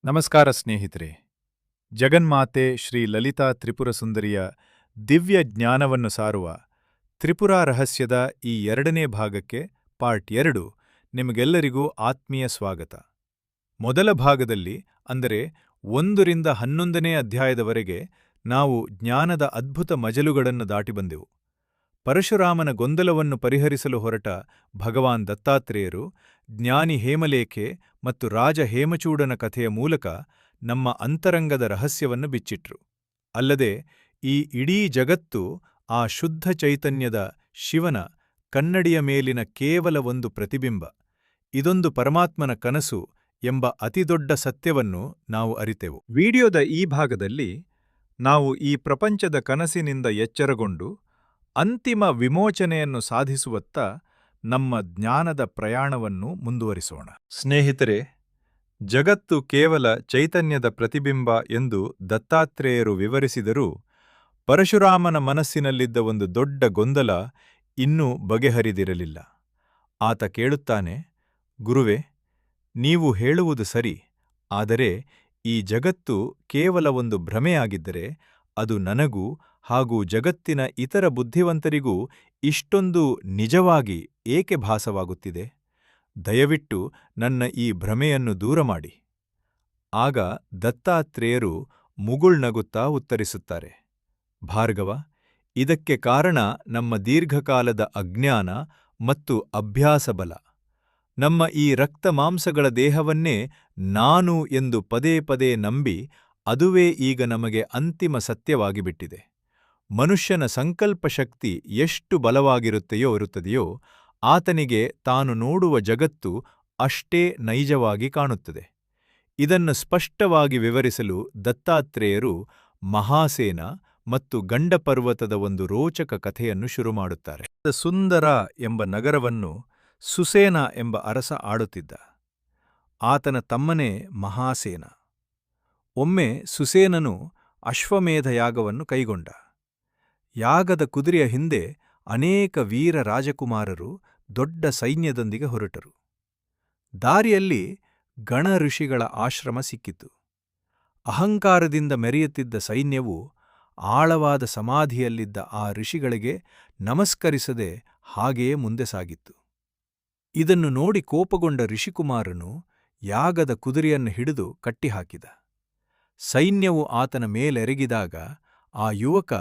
ನಮಸ್ಕಾರ ಸ್ನೇಹಿತರೆ. ಜಗನ್ಮಾತೆ ಶ್ರೀ ಲಲಿತಾ ತ್ರಿಪುರ ಸುಂದರಿಯ ದಿವ್ಯ ಜ್ಞಾನವನ್ನು ಸಾರುವ ತ್ರಿಪುರಾ ರಹಸ್ಯದ ಈ 2ನೇ ಭಾಗಕ್ಕೆ ಪಾರ್ಟ್ 2 ನಿಮಗೆಲ್ಲರಿಗೂ ಆತ್ಮೀಯ ಸ್ವಾಗತ. ಮೊದಲ ಭಾಗದಲ್ಲಿ ಅಂದರೆ 1ರಿಂದ 11ನೇ ಅಧ್ಯಾಯದವರೆಗೆ ನಾವು ಜ್ಞಾನದ ಅದ್ಭುತ ಮಜಲುಗಳನ್ನು ದಾಟಿ ಬಂದೆವು. ಪರಶುರಾಮನ ಗೊಂದಲವನ್ನು ಪರಿಹರಿಸಲು ಹೊರಟ ಭಗವಾನ್ ದತ್ತಾತ್ರೇಯರು ಜ್ಞಾನಿ ಹೇಮಲೇಖೆ ಮತ್ತು ರಾಜ ಹೇಮಚೂಡನ ಕಥೆಯ ಮೂಲಕ ನಮ್ಮ ಅಂತರಂಗದ ರಹಸ್ಯವನ್ನು ಬಿಚ್ಚಿಟ್ರು. ಅಲ್ಲದೆ ಈ ಇಡೀ ಜಗತ್ತು ಆ ಶುದ್ಧ ಚೈತನ್ಯದ ಶಿವನ ಕನ್ನಡಿಯ ಮೇಲಿನ ಕೇವಲ ಒಂದು ಪ್ರತಿಬಿಂಬ, ಇದೊಂದು ಪರಮಾತ್ಮನ ಕನಸು ಎಂಬ ಅತಿದೊಡ್ಡ ಸತ್ಯವನ್ನು ನಾವು ಅರಿತೆವು. ವಿಡಿಯೋದ ಈ ಭಾಗದಲ್ಲಿ ನಾವು ಈ ಪ್ರಪಂಚದ ಕನಸಿನಿಂದ ಎಚ್ಚರಗೊಂಡು ಅಂತಿಮ ವಿಮೋಚನೆಯನ್ನು ಸಾಧಿಸುವತ್ತ ನಮ್ಮ ಜ್ಞಾನದ ಪ್ರಯಾಣವನ್ನು ಮುಂದುವರಿಸೋಣ. ಸ್ನೇಹಿತರೆ, ಜಗತ್ತು ಕೇವಲ ಚೈತನ್ಯದ ಪ್ರತಿಬಿಂಬ ಎಂದು ದತ್ತಾತ್ರೇಯರು ವಿವರಿಸಿದರೂ ಪರಶುರಾಮನ ಮನಸ್ಸಿನಲ್ಲಿದ್ದ ಒಂದು ದೊಡ್ಡ ಗೊಂದಲ ಇನ್ನೂ ಬಗೆಹರಿದಿರಲಿಲ್ಲ. ಆತ ಕೇಳುತ್ತಾನೆ, ಗುರುವೇ, ನೀವು ಹೇಳುವುದು ಸರಿ, ಆದರೆ ಈ ಜಗತ್ತು ಕೇವಲ ಒಂದು ಭ್ರಮೆಯಾಗಿದ್ದರೆ ಅದು ನನಗೂ ಹಾಗೂ ಜಗತ್ತಿನ ಇತರ ಬುದ್ಧಿವಂತರಿಗೂ ಇಷ್ಟೊಂದು ನಿಜವಾಗಿ ಏಕೆ ಭಾಸವಾಗುತ್ತಿದೆ? ದಯವಿಟ್ಟು ನನ್ನ ಈ ಭ್ರಮೆಯನ್ನು ದೂರ ಮಾಡಿ. ಆಗ ದತ್ತಾತ್ರೇಯರು ಮುಗುಳ್ನಗುತ್ತಾ ಉತ್ತರಿಸುತ್ತಾರೆ, ಭಾರ್ಗವ, ಇದಕ್ಕೆ ಕಾರಣ ನಮ್ಮ ದೀರ್ಘಕಾಲದ ಅಜ್ಞಾನ ಮತ್ತು ಅಭ್ಯಾಸಬಲ. ನಮ್ಮ ಈ ರಕ್ತಮಾಂಸಗಳ ದೇಹವನ್ನೇ ನಾನು ಎಂದು ಪದೇ ಪದೇ ನಂಬಿ ಅದುವೇ ಈಗ ನಮಗೆ ಅಂತಿಮ ಸತ್ಯವಾಗಿಬಿಟ್ಟಿದೆ. ಮನುಷ್ಯನ ಸಂಕಲ್ಪಶಕ್ತಿ ಎಷ್ಟು ಬಲವಾಗಿರುತ್ತೆಯೋ ಇರುತ್ತದೆಯೋ ಆತನಿಗೆ ತಾನು ನೋಡುವ ಜಗತ್ತು ಅಷ್ಟೇ ನೈಜವಾಗಿ ಕಾಣುತ್ತದೆ. ಇದನ್ನು ಸ್ಪಷ್ಟವಾಗಿ ವಿವರಿಸಲು ದತ್ತಾತ್ರೇಯರು ಮಹಾಸೇನ ಮತ್ತು ಗಂಡಪರ್ವತದ ಒಂದು ರೋಚಕ ಕಥೆಯನ್ನು ಶುರುಮಾಡುತ್ತಾರೆ. ಸುಂದರ ಎಂಬ ನಗರವನ್ನು ಸುಸೇನ ಎಂಬ ಅರಸ ಆಳುತ್ತಿದ್ದ. ಆತನ ತಮ್ಮನೇ ಮಹಾಸೇನ. ಒಮ್ಮೆ ಸುಸೇನನು ಅಶ್ವಮೇಧ ಯಾಗವನ್ನು ಕೈಗೊಂಡ. ಯಾಗದ ಕುದುರೆಯ ಹಿಂದೆ ಅನೇಕ ವೀರ ರಾಜಕುಮಾರರು ದೊಡ್ಡ ಸೈನ್ಯದೊಂದಿಗೆ ಹೊರಟರು. ದಾರಿಯಲ್ಲಿ ಗಣ ಋಷಿಗಳ ಆಶ್ರಮ ಸಿಕ್ಕಿತು. ಅಹಂಕಾರದಿಂದ ಮೆರೆಯುತ್ತಿದ್ದ ಸೈನ್ಯವು ಆಳವಾದ ಸಮಾಧಿಯಲ್ಲಿದ್ದ ಆ ಋಷಿಗಳಿಗೆ ನಮಸ್ಕರಿಸದೆ ಹಾಗೆಯೇ ಮುಂದೆ ಸಾಗಿತ್ತು. ಇದನ್ನು ನೋಡಿ ಕೋಪಗೊಂಡ ಋಷಿಕುಮಾರನು ಯಾಗದ ಕುದುರೆಯನ್ನು ಹಿಡಿದು ಕಟ್ಟಿಹಾಕಿದ. ಸೈನ್ಯವು ಆತನ ಮೇಲೆರಗಿದಾಗ ಆ ಯುವಕ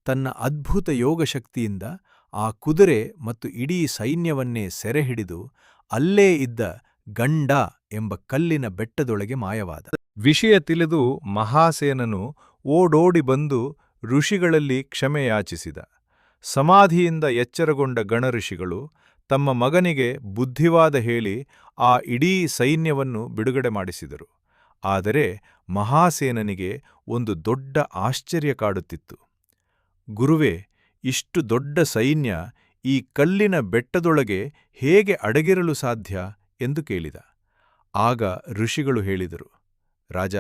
ತನ್ನ ಅದ್ಭುತ ಯೋಗಶಕ್ತಿಯಿಂದ ಆ ಕುದುರೆ ಮತ್ತು ಇಡೀ ಸೈನ್ಯವನ್ನೇ ಸೆರೆಹಿಡಿದು ಅಲ್ಲೇ ಇದ್ದ ಗಂಡ ಎಂಬ ಕಲ್ಲಿನ ಬೆಟ್ಟದೊಳಗೆ ಮಾಯವಾದ. ವಿಷಯ ತಿಳಿದು ಮಹಾಸೇನನು ಓಡೋಡಿ ಬಂದು ಋಷಿಗಳಲ್ಲಿ ಕ್ಷಮೆಯಾಚಿಸಿದ. ಸಮಾಧಿಯಿಂದ ಎಚ್ಚರಗೊಂಡ ಗಣಋಷಿಗಳು ತಮ್ಮ ಮಗನಿಗೆ ಬುದ್ಧಿವಾದ ಹೇಳಿ ಆ ಇಡೀ ಸೈನ್ಯವನ್ನು ಬಿಡುಗಡೆ ಮಾಡಿಸಿದರು. ಆದರೆ ಮಹಾಸೇನನಿಗೆ ಒಂದು ದೊಡ್ಡ ಆಶ್ಚರ್ಯ ಕಾಡುತ್ತಿತ್ತು. ಗುರುವೇ, ಇಷ್ಟು ದೊಡ್ಡ ಸೈನ್ಯ ಈ ಕಲ್ಲಿನ ಬೆಟ್ಟದೊಳಗೆ ಹೇಗೆ ಅಡಗಿರಲು ಸಾಧ್ಯ ಎಂದು ಕೇಳಿದ. ಆಗ ಋಷಿಗಳು ಹೇಳಿದರು, ರಾಜ,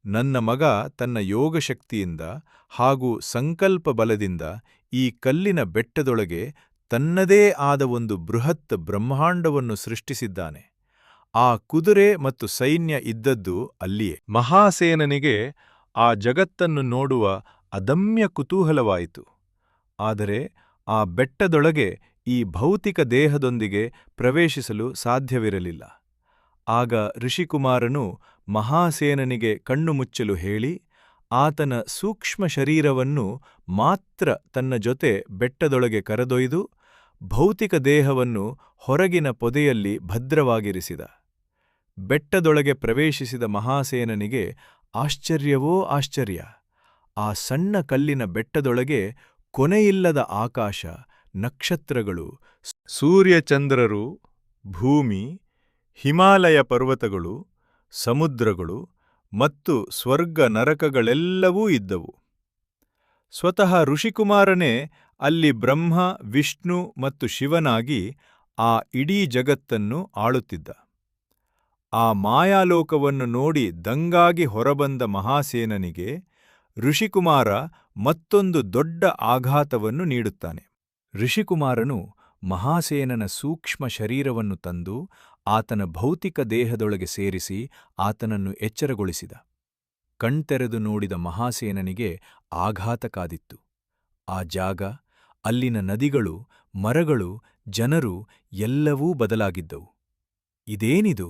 ನನ್ನ ಮಗ ತನ್ನ ಯೋಗಶಕ್ತಿಯಿಂದ ಹಾಗೂ ಸಂಕಲ್ಪ ಬಲದಿಂದ ಈ ಕಲ್ಲಿನ ಬೆಟ್ಟದೊಳಗೆ ತನ್ನದೇ ಆದ ಒಂದು ಬೃಹತ್ ಬ್ರಹ್ಮಾಂಡವನ್ನು ಸೃಷ್ಟಿಸಿದ್ದಾನೆ. ಆ ಕುದುರೆ ಮತ್ತು ಸೈನ್ಯ ಇದ್ದದ್ದು ಅಲ್ಲಿಯೇ. ಮಹಾಸೇನನಿಗೆ ಆ ಜಗತ್ತನ್ನು ನೋಡುವ ಅದಮ್ಯ ಕುತೂಹಲವಾಯಿತು. ಆದರೆ ಆ ಬೆಟ್ಟದೊಳಗೆ ಈ ಭೌತಿಕ ದೇಹದೊಂದಿಗೆ ಪ್ರವೇಶಿಸಲು ಸಾಧ್ಯವಿರಲಿಲ್ಲ. ಆಗ ಋಷಿಕುಮಾರನು ಮಹಾಸೇನನಿಗೆ ಕಣ್ಣು ಮುಚ್ಚಲು ಹೇಳಿ ಆತನ ಸೂಕ್ಷ್ಮ ಶರೀರವನ್ನು ಮಾತ್ರ ತನ್ನ ಜೊತೆ ಬೆಟ್ಟದೊಳಗೆ ಕರೆದೊಯ್ದು ಭೌತಿಕ ದೇಹವನ್ನು ಹೊರಗಿನ ಪೊದೆಯಲ್ಲಿ ಭದ್ರವಾಗಿರಿಸಿದ. ಬೆಟ್ಟದೊಳಗೆ ಪ್ರವೇಶಿಸಿದ ಮಹಾಸೇನನಿಗೆ ಆಶ್ಚರ್ಯವೋ ಆಶ್ಚರ್ಯ. ಆ ಸಣ್ಣ ಕಲ್ಲಿನ ಬೆಟ್ಟದೊಳಗೆ ಕೊನೆಯಿಲ್ಲದ ಆಕಾಶ, ನಕ್ಷತ್ರಗಳು, ಸೂರ್ಯಚಂದ್ರರು, ಭೂಮಿ, ಹಿಮಾಲಯ ಪರ್ವತಗಳು, ಸಮುದ್ರಗಳು ಮತ್ತು ಸ್ವರ್ಗ ನರಕಗಳೆಲ್ಲವೂ ಇದ್ದವು. ಸ್ವತಃ ಋಷಿಕುಮಾರನೇ ಅಲ್ಲಿ ಬ್ರಹ್ಮ, ವಿಷ್ಣು ಮತ್ತು ಶಿವನಾಗಿ ಆ ಇಡೀ ಜಗತ್ತನ್ನು ಆಳುತ್ತಿದ್ದ. ಆ ಮಾಯಾಲೋಕವನ್ನು ನೋಡಿ ದಂಗಾಗಿ ಹೊರಬಂದ ಮಹಾಸೇನನಿಗೆ ಋಷಿಕುಮಾರ ಮತ್ತೊಂದು ದೊಡ್ಡ ಆಘಾತವನ್ನು ನೀಡುತ್ತಾನೆ. ಋಷಿಕುಮಾರನು ಮಹಾಸೇನನ ಸೂಕ್ಷ್ಮ ಶರೀರವನ್ನು ತಂದು ಆತನ ಭೌತಿಕ ದೇಹದೊಳಗೆ ಸೇರಿಸಿ ಆತನನ್ನು ಎಚ್ಚರಗೊಳಿಸಿದ. ಕಣ್ತೆರೆದು ನೋಡಿದ ಮಹಾಸೇನನಿಗೆ ಆಘಾತ ಕಾದಿತ್ತು. ಆ ಜಾಗ, ಅಲ್ಲಿನ ನದಿಗಳು, ಮರಗಳು, ಜನರು ಎಲ್ಲವೂ ಬದಲಾಗಿದ್ದವು. ಇದೇನಿದು?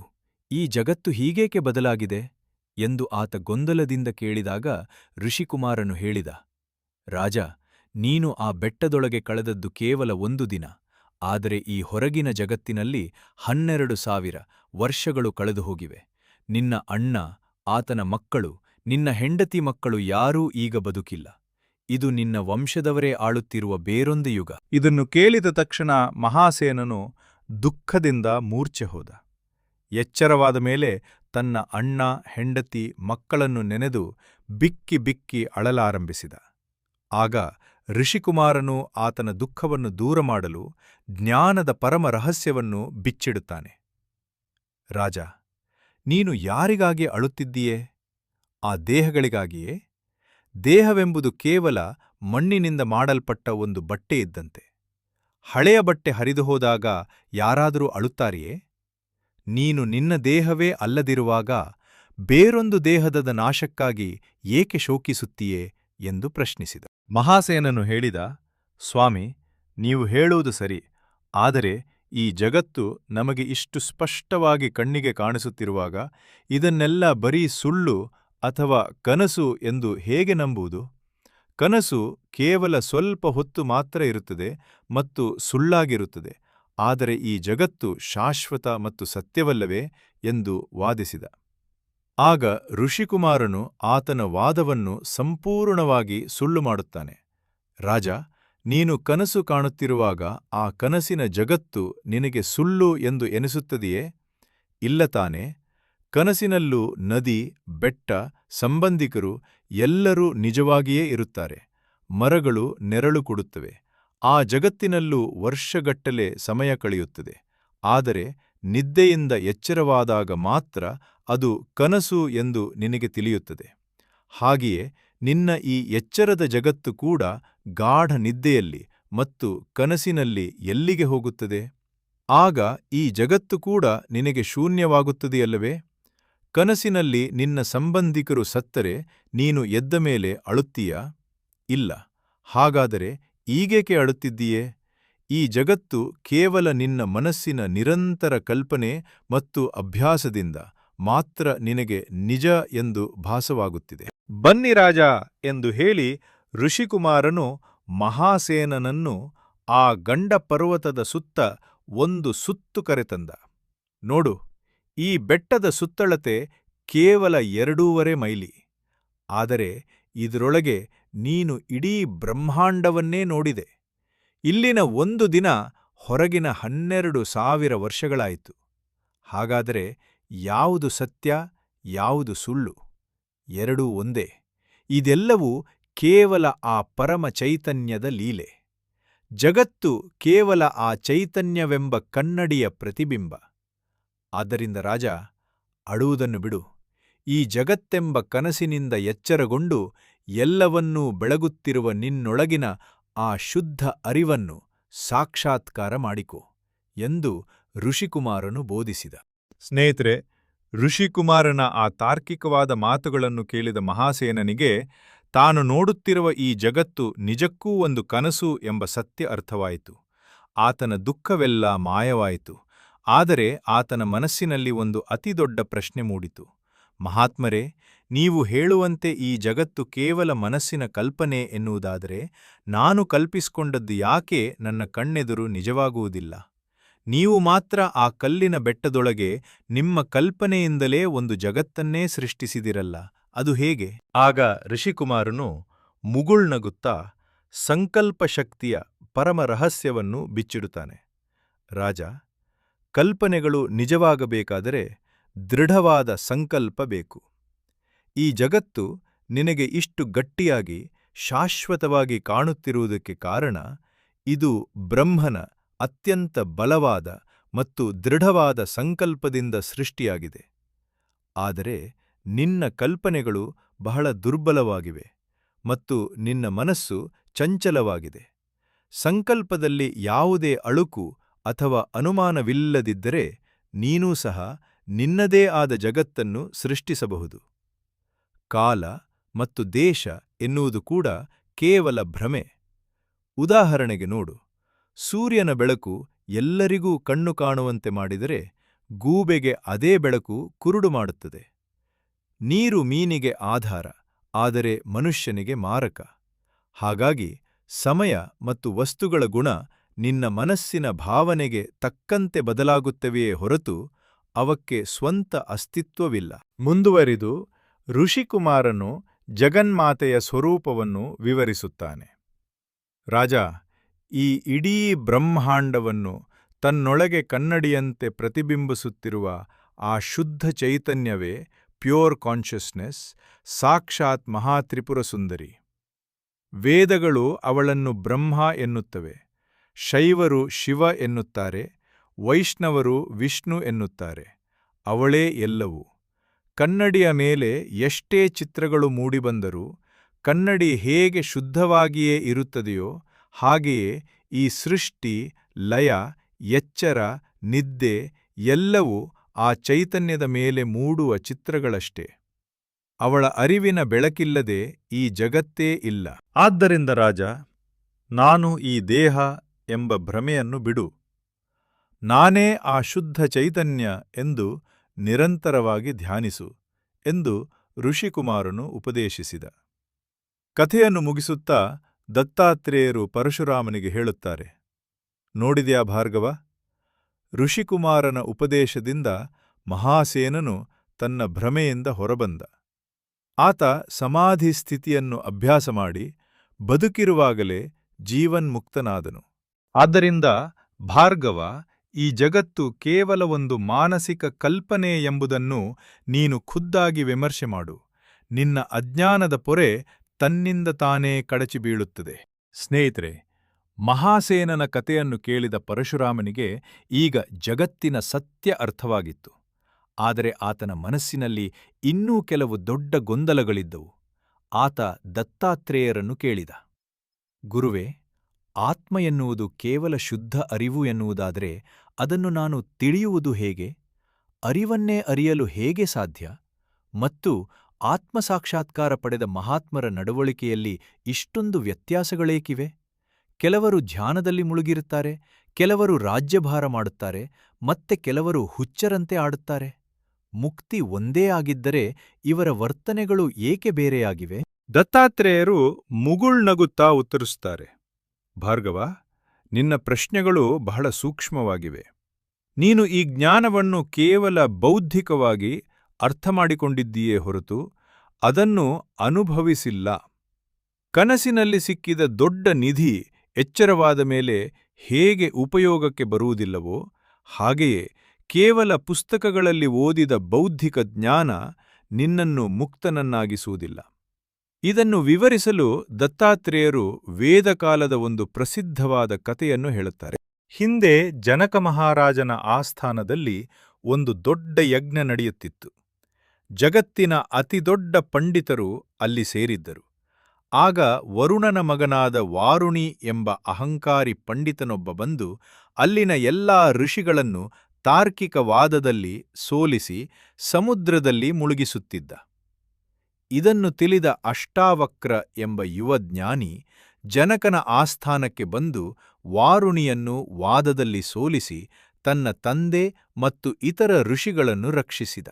ಈ ಜಗತ್ತು ಹೀಗೇಕೆ ಬದಲಾಗಿದೆ ಎಂದು ಆತ ಗೊಂದಲದಿಂದ ಕೇಳಿದಾಗ ಋಷಿಕುಮಾರನು ಹೇಳಿದ, ರಾಜ, ನೀನು ಆ ಬೆಟ್ಟದೊಳಗೆ ಕಳೆದದ್ದು ಕೇವಲ 1 ದಿನ. ಆದರೆ ಈ ಹೊರಗಿನ ಜಗತ್ತಿನಲ್ಲಿ 12,000 ವರ್ಷಗಳು ಕಳೆದು ಹೋಗಿವೆ. ನಿನ್ನ ಅಣ್ಣ, ಆತನ ಮಕ್ಕಳು, ನಿನ್ನ ಹೆಂಡತಿ ಮಕ್ಕಳು ಯಾರೂ ಈಗ ಬದುಕಿಲ್ಲ. ಇದು ನಿನ್ನ ವಂಶದವರೇ ಆಳುತ್ತಿರುವ ಬೇರೊಂದು ಯುಗ. ಇದನ್ನು ಕೇಳಿದ ತಕ್ಷಣ ಮಹಾಸೇನನು ದುಃಖದಿಂದ ಮೂರ್ಛೆ ಹೋದ. ಎಚ್ಚರವಾದ ಮೇಲೆ ತನ್ನ ಅಣ್ಣ, ಹೆಂಡತಿ, ಮಕ್ಕಳನ್ನು ನೆನೆದು ಬಿಕ್ಕಿ ಬಿಕ್ಕಿ ಅಳಲಾರಂಭಿಸಿದ. ಆಗ ಋಷಿಕುಮಾರನು ಆತನ ದುಃಖವನ್ನು ದೂರ ಮಾಡಲು ಜ್ಞಾನದ ಪರಮ ರಹಸ್ಯವನ್ನು ಬಿಚ್ಚಿಡುತ್ತಾನೆ. ರಾಜ, ನೀನು ಯಾರಿಗಾಗಿ ಅಳುತ್ತಿದ್ದೀಯೇ? ಆ ದೇಹಗಳಿಗಾಗಿಯೇ? ದೇಹವೆಂಬುದು ಕೇವಲ ಮಣ್ಣಿನಿಂದ ಮಾಡಲ್ಪಟ್ಟ ಒಂದು ಬಟ್ಟೆ ಇದ್ದಂತೆ. ಹಳೆಯ ಬಟ್ಟೆ ಹರಿದುಹೋದಾಗ ಯಾರಾದರೂ ಅಳುತ್ತಾರೆಯೇ? ನೀನು ನಿನ್ನ ದೇಹವೇ ಅಲ್ಲದಿರುವಾಗ ಬೇರೊಂದು ದೇಹದ ನಾಶಕ್ಕಾಗಿ ಏಕೆ ಶೋಕಿಸುತ್ತೀಯೇ ಎಂದು ಪ್ರಶ್ನಿಸಿದ. ಮಹಾಸೇನನು ಹೇಳಿದ, ಸ್ವಾಮಿ, ನೀವು ಹೇಳುವುದು ಸರಿ. ಆದರೆ ಈ ಜಗತ್ತು ನಮಗೆ ಇಷ್ಟು ಸ್ಪಷ್ಟವಾಗಿ ಕಣ್ಣಿಗೆ ಕಾಣಿಸುತ್ತಿರುವಾಗ ಇದನ್ನೆಲ್ಲ ಬರೀ ಸುಳ್ಳು ಅಥವಾ ಕನಸು ಎಂದು ಹೇಗೆ ನಂಬುವುದು? ಕನಸು ಕೇವಲ ಸ್ವಲ್ಪ ಹೊತ್ತು ಮಾತ್ರ ಇರುತ್ತದೆ ಮತ್ತು ಸುಳ್ಳಾಗಿರುತ್ತದೆ. ಆದರೆ ಈ ಜಗತ್ತು ಶಾಶ್ವತ ಮತ್ತು ಸತ್ಯವಲ್ಲವೇ ಎಂದು ವಾದಿಸಿದ. ಆಗ ಋಷಿಕುಮಾರನು ಆತನ ವಾದವನ್ನು ಸಂಪೂರ್ಣವಾಗಿ ಸುಳ್ಳು ಮಾಡುತ್ತಾನೆ. ರಾಜ, ನೀನು ಕನಸು ಕಾಣುತ್ತಿರುವಾಗ ಆ ಕನಸಿನ ಜಗತ್ತು ನಿನಗೆ ಸುಳ್ಳು ಎಂದು ಎನಿಸುತ್ತದೆಯೇ? ಇಲ್ಲ ತಾನೇ? ಕನಸಿನಲ್ಲೂ ನದಿ, ಬೆಟ್ಟ, ಸಂಬಂಧಿಕರು ಎಲ್ಲರೂ ನಿಜವಾಗಿಯೇ ಇರುತ್ತಾರೆ. ಮರಗಳು ನೆರಳು ಕೊಡುತ್ತವೆ. ಆ ಜಗತ್ತಿನಲ್ಲೂ ವರ್ಷಗಟ್ಟಲೆ ಸಮಯ ಕಳೆಯುತ್ತದೆ. ಆದರೆ ನಿದ್ದೆಯಿಂದ ಎಚ್ಚರವಾದಾಗ ಮಾತ್ರ ಅದು ಕನಸು ಎಂದು ನಿನಗೆ ತಿಳಿಯುತ್ತದೆ. ಹಾಗೆಯೇ ನಿನ್ನ ಈ ಎಚ್ಚರದ ಜಗತ್ತು ಕೂಡ ಗಾಢ ನಿದ್ದೆಯಲ್ಲಿ ಮತ್ತು ಕನಸಿನಲ್ಲಿ ಎಲ್ಲಿಗೆ ಹೋಗುತ್ತದೆ? ಆಗ ಈ ಜಗತ್ತು ಕೂಡ ನಿನಗೆ ಶೂನ್ಯವಾಗುತ್ತದೆಯಲ್ಲವೇ? ಕನಸಿನಲ್ಲಿ ನಿನ್ನ ಸಂಬಂಧಿಕರು ಸತ್ತರೆ ನೀನು ಎದ್ದ ಮೇಲೆ ಅಳುತ್ತೀಯಾ? ಇಲ್ಲ. ಹಾಗಾದರೆ ಈಗೇಕೆ ಅಳುತ್ತಿದ್ದೀಯೇ? ಈ ಜಗತ್ತು ಕೇವಲ ನಿನ್ನ ಮನಸ್ಸಿನ ನಿರಂತರ ಕಲ್ಪನೆ ಮತ್ತು ಅಭ್ಯಾಸದಿಂದ ಮಾತ್ರ ನಿನಗೆ ನಿಜ ಎಂದು ಭಾಸವಾಗುತ್ತಿದೆ. ಬನ್ನಿ ರಾಜ ಎಂದು ಹೇಳಿ ಋಷಿಕುಮಾರನು ಮಹಾಸೇನನನ್ನು ಆ ಗಂಡ ಪರ್ವತದ ಸುತ್ತ ಒಂದು ಸುತ್ತು ಕರೆತಂದ. ನೋಡು, ಈ ಬೆಟ್ಟದ ಸುತ್ತಳತೆ ಕೇವಲ 2.5 ಮೈಲಿ. ಆದರೆ ಇದರೊಳಗೆ ನೀನು ಇಡೀ ಬ್ರಹ್ಮಾಂಡವನ್ನೇ ನೋಡಿದೆ. ಇಲ್ಲಿನ 1 ದಿನ ಹೊರಗಿನ 12,000 ವರ್ಷಗಳಾಯಿತು. ಹಾಗಾದರೆ ಯಾವುದು ಸತ್ಯ, ಯಾವುದು ಸುಳ್ಳು? ಎರಡೂ ಒಂದೇ. ಇದೆಲ್ಲವೂ ಕೇವಲ ಆ ಪರಮ ಚೈತನ್ಯದ ಲೀಲೆ. ಜಗತ್ತು ಕೇವಲ ಆ ಚೈತನ್ಯವೆಂಬ ಕನ್ನಡಿಯ ಪ್ರತಿಬಿಂಬ. ಆದ್ದರಿಂದ ರಾಜ, ಅಳುವುದನ್ನು ಬಿಡು. ಈ ಜಗತ್ತೆಂಬ ಕನಸಿನಿಂದ ಎಚ್ಚರಗೊಂಡು ಎಲ್ಲವನ್ನೂ ಬೆಳಗುತ್ತಿರುವ ನಿನ್ನೊಳಗಿನ ಆ ಶುದ್ಧ ಅರಿವನ್ನು ಸಾಕ್ಷಾತ್ಕಾರ ಮಾಡಿಕೋ ಎಂದು ಋಷಿಕುಮಾರನು ಬೋಧಿಸಿದ. ಸ್ನೇಹಿತರೆ, ಋಷಿಕುಮಾರನ ಆ ತಾರ್ಕಿಕವಾದ ಮಾತುಗಳನ್ನು ಕೇಳಿದ ಮಹಾಸೇನನಿಗೆ ತಾನು ನೋಡುತ್ತಿರುವ ಈ ಜಗತ್ತು ನಿಜಕ್ಕೂ ಒಂದು ಕನಸು ಎಂಬ ಸತ್ಯ ಅರ್ಥವಾಯಿತು. ಆತನ ದುಃಖವೆಲ್ಲ ಮಾಯವಾಯಿತು. ಆದರೆ ಆತನ ಮನಸ್ಸಿನಲ್ಲಿ ಒಂದು ಅತಿದೊಡ್ಡ ಪ್ರಶ್ನೆ ಮೂಡಿತು. ಮಹಾತ್ಮರೇ, ನೀವು ಹೇಳುವಂತೆ ಈ ಜಗತ್ತು ಕೇವಲ ಮನಸ್ಸಿನ ಕಲ್ಪನೆ ಎನ್ನುವುದಾದರೆ ನಾನು ಕಲ್ಪಿಸಿಕೊಂಡದ್ದು ಯಾಕೆ ನನ್ನ ಕಣ್ಣೆದುರು ನಿಜವಾಗುವುದಿಲ್ಲ? ನೀವು ಮಾತ್ರ ಆ ಕಲ್ಲಿನ ಬೆಟ್ಟದೊಳಗೆ ನಿಮ್ಮ ಕಲ್ಪನೆಯಿಂದಲೇ ಒಂದು ಜಗತ್ತನ್ನೇ ಸೃಷ್ಟಿಸಿದಿರಲ್ಲ, ಅದು ಹೇಗೆ? ಆಗ ಋಷಿಕುಮಾರನು ಮುಗುಳ್ನಗುತ್ತಾ ಸಂಕಲ್ಪಶಕ್ತಿಯ ಪರಮ ರಹಸ್ಯವನ್ನು ಬಿಚ್ಚಿಡುತ್ತಾನೆ. ರಾಜ, ಕಲ್ಪನೆಗಳು ನಿಜವಾಗಬೇಕಾದರೆ ದೃಢವಾದ ಸಂಕಲ್ಪ ಬೇಕು. ಈ ಜಗತ್ತು ನಿನಗೆ ಇಷ್ಟು ಗಟ್ಟಿಯಾಗಿ ಶಾಶ್ವತವಾಗಿ ಕಾಣುತ್ತಿರುವುದಕ್ಕೆ ಕಾರಣ ಇದು ಬ್ರಹ್ಮನ ಅತ್ಯಂತ ಬಲವಾದ ಮತ್ತು ದೃಢವಾದ ಸಂಕಲ್ಪದಿಂದ ಸೃಷ್ಟಿಯಾಗಿದೆ. ಆದರೆ ನಿನ್ನ ಕಲ್ಪನೆಗಳು ಬಹಳ ದುರ್ಬಲವಾಗಿವೆ ಮತ್ತು ನಿನ್ನ ಮನಸ್ಸು ಚಂಚಲವಾಗಿದೆ. ಸಂಕಲ್ಪದಲ್ಲಿ ಯಾವುದೇ ಅಳುಕು ಅಥವಾ ಅನುಮಾನವಿಲ್ಲದಿದ್ದರೆ ನೀನೂ ಸಹ ನಿನ್ನದೇ ಆದ ಜಗತ್ತನ್ನು ಸೃಷ್ಟಿಸಬಹುದು. ಕಾಲ ಮತ್ತು ದೇಶ ಎನ್ನುವುದು ಕೂಡ ಕೇವಲ ಭ್ರಮೆ. ಉದಾಹರಣೆಗೆ ನೋಡು, ಸೂರ್ಯನ ಬೆಳಕು ಎಲ್ಲರಿಗೂ ಕಣ್ಣು ಕಾಣುವಂತೆ ಮಾಡಿದರೆ ಗೂಬೆಗೆ ಅದೇ ಬೆಳಕು ಕುರುಡು ಮಾಡುತ್ತದೆ. ನೀರು ಮೀನಿಗೆ ಆಧಾರ, ಆದರೆ ಮನುಷ್ಯನಿಗೆ ಮಾರಕ. ಹಾಗಾಗಿ ಸಮಯ ಮತ್ತು ವಸ್ತುಗಳ ಗುಣ ನಿನ್ನ ಮನಸ್ಸಿನ ಭಾವನೆಗೆ ತಕ್ಕಂತೆ ಬದಲಾಗುತ್ತವೆಯೇ ಹೊರತು ಅವಕ್ಕೆ ಸ್ವಂತ ಅಸ್ತಿತ್ವವಿಲ್ಲ. ಮುಂದುವರಿದು ಋಷಿಕುಮಾರನು ಜಗನ್ಮಾತೆಯ ಸ್ವರೂಪವನ್ನು ವಿವರಿಸುತ್ತಾನೆ. ರಾಜ, ಈ ಇಡೀ ಬ್ರಹ್ಮಾಂಡವನ್ನು ತನ್ನೊಳಗೆ ಕನ್ನಡಿಯಂತೆ ಪ್ರತಿಬಿಂಬಿಸುತ್ತಿರುವ ಆ ಶುದ್ಧ ಚೈತನ್ಯವೇ, ಪ್ಯೂರ್ ಕಾನ್ಷಿಯಸ್ನೆಸ್, ಸಾಕ್ಷಾತ್ ಮಹಾತ್ರಿಪುರ ಸುಂದರಿ. ವೇದಗಳು ಅವಳನ್ನು ಬ್ರಹ್ಮ ಎನ್ನುತ್ತವೆ, ಶೈವರು ಶಿವ ಎನ್ನುತ್ತಾರೆ, ವೈಷ್ಣವರು ವಿಷ್ಣು ಎನ್ನುತ್ತಾರೆ. ಅವಳೇ ಎಲ್ಲವೂ. ಕನ್ನಡಿಯ ಮೇಲೆ ಎಷ್ಟೇ ಚಿತ್ರಗಳು ಮೂಡಿಬಂದರೂ ಕನ್ನಡಿ ಹೇಗೆ ಶುದ್ಧವಾಗಿಯೇ ಇರುತ್ತದೆಯೋ ಹಾಗೆಯೇ ಈ ಸೃಷ್ಟಿ, ಲಯ, ಎಚ್ಚರ, ನಿದ್ದೆ ಎಲ್ಲವೂ ಆ ಚೈತನ್ಯದ ಮೇಲೆ ಮೂಡುವ ಚಿತ್ರಗಳಷ್ಟೇ. ಅವಳ ಅರಿವಿನ ಬೆಳಕಿಲ್ಲದೆ ಈ ಜಗತ್ತೇ ಇಲ್ಲ. ಆದ್ದರಿಂದ ರಾಜ, ನಾನು ಈ ದೇಹ ಎಂಬ ಭ್ರಮೆಯನ್ನು ಬಿಡು. ನಾನೇ ಆ ಶುದ್ಧ ಚೈತನ್ಯ ಎಂದು ನಿರಂತರವಾಗಿ ಧ್ಯಾನಿಸು ಎಂದು ಋಷಿಕುಮಾರನು ಉಪದೇಶಿಸಿದ. ಕಥೆಯನ್ನು ಮುಗಿಸುತ್ತಾ ದತ್ತಾತ್ರೇಯರು ಪರಶುರಾಮನಿಗೆ ಹೇಳುತ್ತಾರೆ, ನೋಡಿದ್ಯಾ ಭಾರ್ಗವ, ಋಷಿಕುಮಾರನ ಉಪದೇಶದಿಂದ ಮಹಾಸೇನನು ತನ್ನ ಭ್ರಮೆಯಿಂದ ಹೊರಬಂದ. ಆತ ಸಮಾಧಿ ಸ್ಥಿತಿಯನ್ನು ಅಭ್ಯಾಸ ಮಾಡಿ ಬದುಕಿರುವಾಗಲೇ ಜೀವನ್ಮುಕ್ತನಾದನು. ಆದ್ದರಿಂದ ಭಾರ್ಗವ, ಈ ಜಗತ್ತು ಕೇವಲ ಒಂದು ಮಾನಸಿಕ ಕಲ್ಪನೆ ಎಂಬುದನ್ನು ನೀನು ಖುದ್ದಾಗಿ ವಿಮರ್ಶೆ ಮಾಡು. ನಿನ್ನ ಅಜ್ಞಾನದ ಪೊರೆ ತನ್ನಿಂದ ತಾನೇ ಕಳಚಿ ಬೀಳುತ್ತದೆ. ಸ್ನೇಹಿತರೆ, ಮಹಾಸೇನನ ಕಥೆಯನ್ನು ಕೇಳಿದ ಪರಶುರಾಮನಿಗೆ ಈಗ ಜಗತ್ತಿನ ಸತ್ಯ ಅರ್ಥವಾಗಿತ್ತು. ಆದರೆ ಆತನ ಮನಸ್ಸಿನಲ್ಲಿ ಇನ್ನೂ ಕೆಲವು ದೊಡ್ಡ ಗೊಂದಲಗಳಿದ್ದವು. ಆತ ದತ್ತಾತ್ರೇಯರನ್ನು ಕೇಳಿದ, ಗುರುವೇ, ಆತ್ಮ ಎನ್ನುವುದು ಕೇವಲ ಶುದ್ಧ ಅರಿವು ಎನ್ನುವುದಾದರೆ ಅದನ್ನು ನಾನು ತಿಳಿಯುವುದು ಹೇಗೆ? ಅರಿವನ್ನೇ ಅರಿಯಲು ಹೇಗೆ ಸಾಧ್ಯ? ಮತ್ತು ಆತ್ಮಸಾಕ್ಷಾತ್ಕಾರ ಪಡೆದ ಮಹಾತ್ಮರ ನಡವಳಿಕೆಯಲ್ಲಿ ಇಷ್ಟೊಂದು ವ್ಯತ್ಯಾಸಗಳೇಕಿವೆ? ಕೆಲವರು ಧ್ಯಾನದಲ್ಲಿ ಮುಳುಗಿರುತ್ತಾರೆ, ಕೆಲವರು ರಾಜ್ಯಭಾರ ಮಾಡುತ್ತಾರೆ, ಮತ್ತೆ ಕೆಲವರು ಹುಚ್ಚರಂತೆ ಆಡುತ್ತಾರೆ. ಮುಕ್ತಿ ಒಂದೇ ಆಗಿದ್ದರೆ ಇವರ ವರ್ತನೆಗಳು ಏಕೆ ಬೇರೆಯಾಗಿವೆ? ದತ್ತಾತ್ರೇಯರು ಮುಗುಳ್ನಗುತ್ತಾ ಉತ್ತರಿಸುತ್ತಾರೆ, ಭಾರ್ಗವ, ನಿನ್ನ ಪ್ರಶ್ನೆಗಳು ಬಹಳ ಸೂಕ್ಷ್ಮವಾಗಿವೆ. ನೀನು ಈ ಜ್ಞಾನವನ್ನು ಕೇವಲ ಬೌದ್ಧಿಕವಾಗಿ ಅರ್ಥಮಾಡಿಕೊಂಡಿದ್ದೀಯೇ ಹೊರತು ಅದನ್ನು ಅನುಭವಿಸಿಲ್ಲ. ಕನಸಿನಲ್ಲಿ ಸಿಕ್ಕಿದ ದೊಡ್ಡ ನಿಧಿ ಎಚ್ಚರವಾದ ಮೇಲೆ ಹೇಗೆ ಉಪಯೋಗಕ್ಕೆ ಬರುವುದಿಲ್ಲವೋ ಹಾಗೆಯೇ ಕೇವಲ ಪುಸ್ತಕಗಳಲ್ಲಿ ಓದಿದ ಬೌದ್ಧಿಕ ಜ್ಞಾನ ನಿನ್ನನ್ನು ಮುಕ್ತನನ್ನಾಗಿಸುವುದಿಲ್ಲ. ಇದನ್ನು ವಿವರಿಸಲು ದತ್ತಾತ್ರೇಯರು ವೇದಕಾಲದ ಒಂದು ಪ್ರಸಿದ್ಧವಾದ ಕಥೆಯನ್ನು ಹೇಳುತ್ತಾರೆ. ಹಿಂದೆ ಜನಕ ಮಹಾರಾಜನ ಆಸ್ಥಾನದಲ್ಲಿ ಒಂದು ದೊಡ್ಡ ಯಜ್ಞ ನಡೆಯುತ್ತಿತ್ತು. ಜಗತ್ತಿನ ಅತಿದೊಡ್ಡ ಪಂಡಿತರು ಅಲ್ಲಿ ಸೇರಿದ್ದರು. ಆಗ ವರುಣನ ಮಗನಾದ ವಾರುಣಿ ಎಂಬ ಅಹಂಕಾರಿ ಪಂಡಿತನೊಬ್ಬ ಬಂದು ಅಲ್ಲಿನ ಎಲ್ಲಾ ಋಷಿಗಳನ್ನು ತಾರ್ಕಿಕ ವಾದದಲ್ಲಿ ಸೋಲಿಸಿ ಸಮುದ್ರದಲ್ಲಿ ಮುಳುಗಿಸುತ್ತಿದ್ದ. ಇದನ್ನು ತಿಳಿದ ಅಷ್ಟಾವಕ್ರ ಎಂಬ ಯುವಜ್ಞಾನಿ ಜನಕನ ಆಸ್ಥಾನಕ್ಕೆ ಬಂದು ವಾರುಣಿಯನ್ನು ವಾದದಲ್ಲಿ ಸೋಲಿಸಿ ತನ್ನ ತಂದೆ ಮತ್ತು ಇತರ ಋಷಿಗಳನ್ನು ರಕ್ಷಿಸಿದ.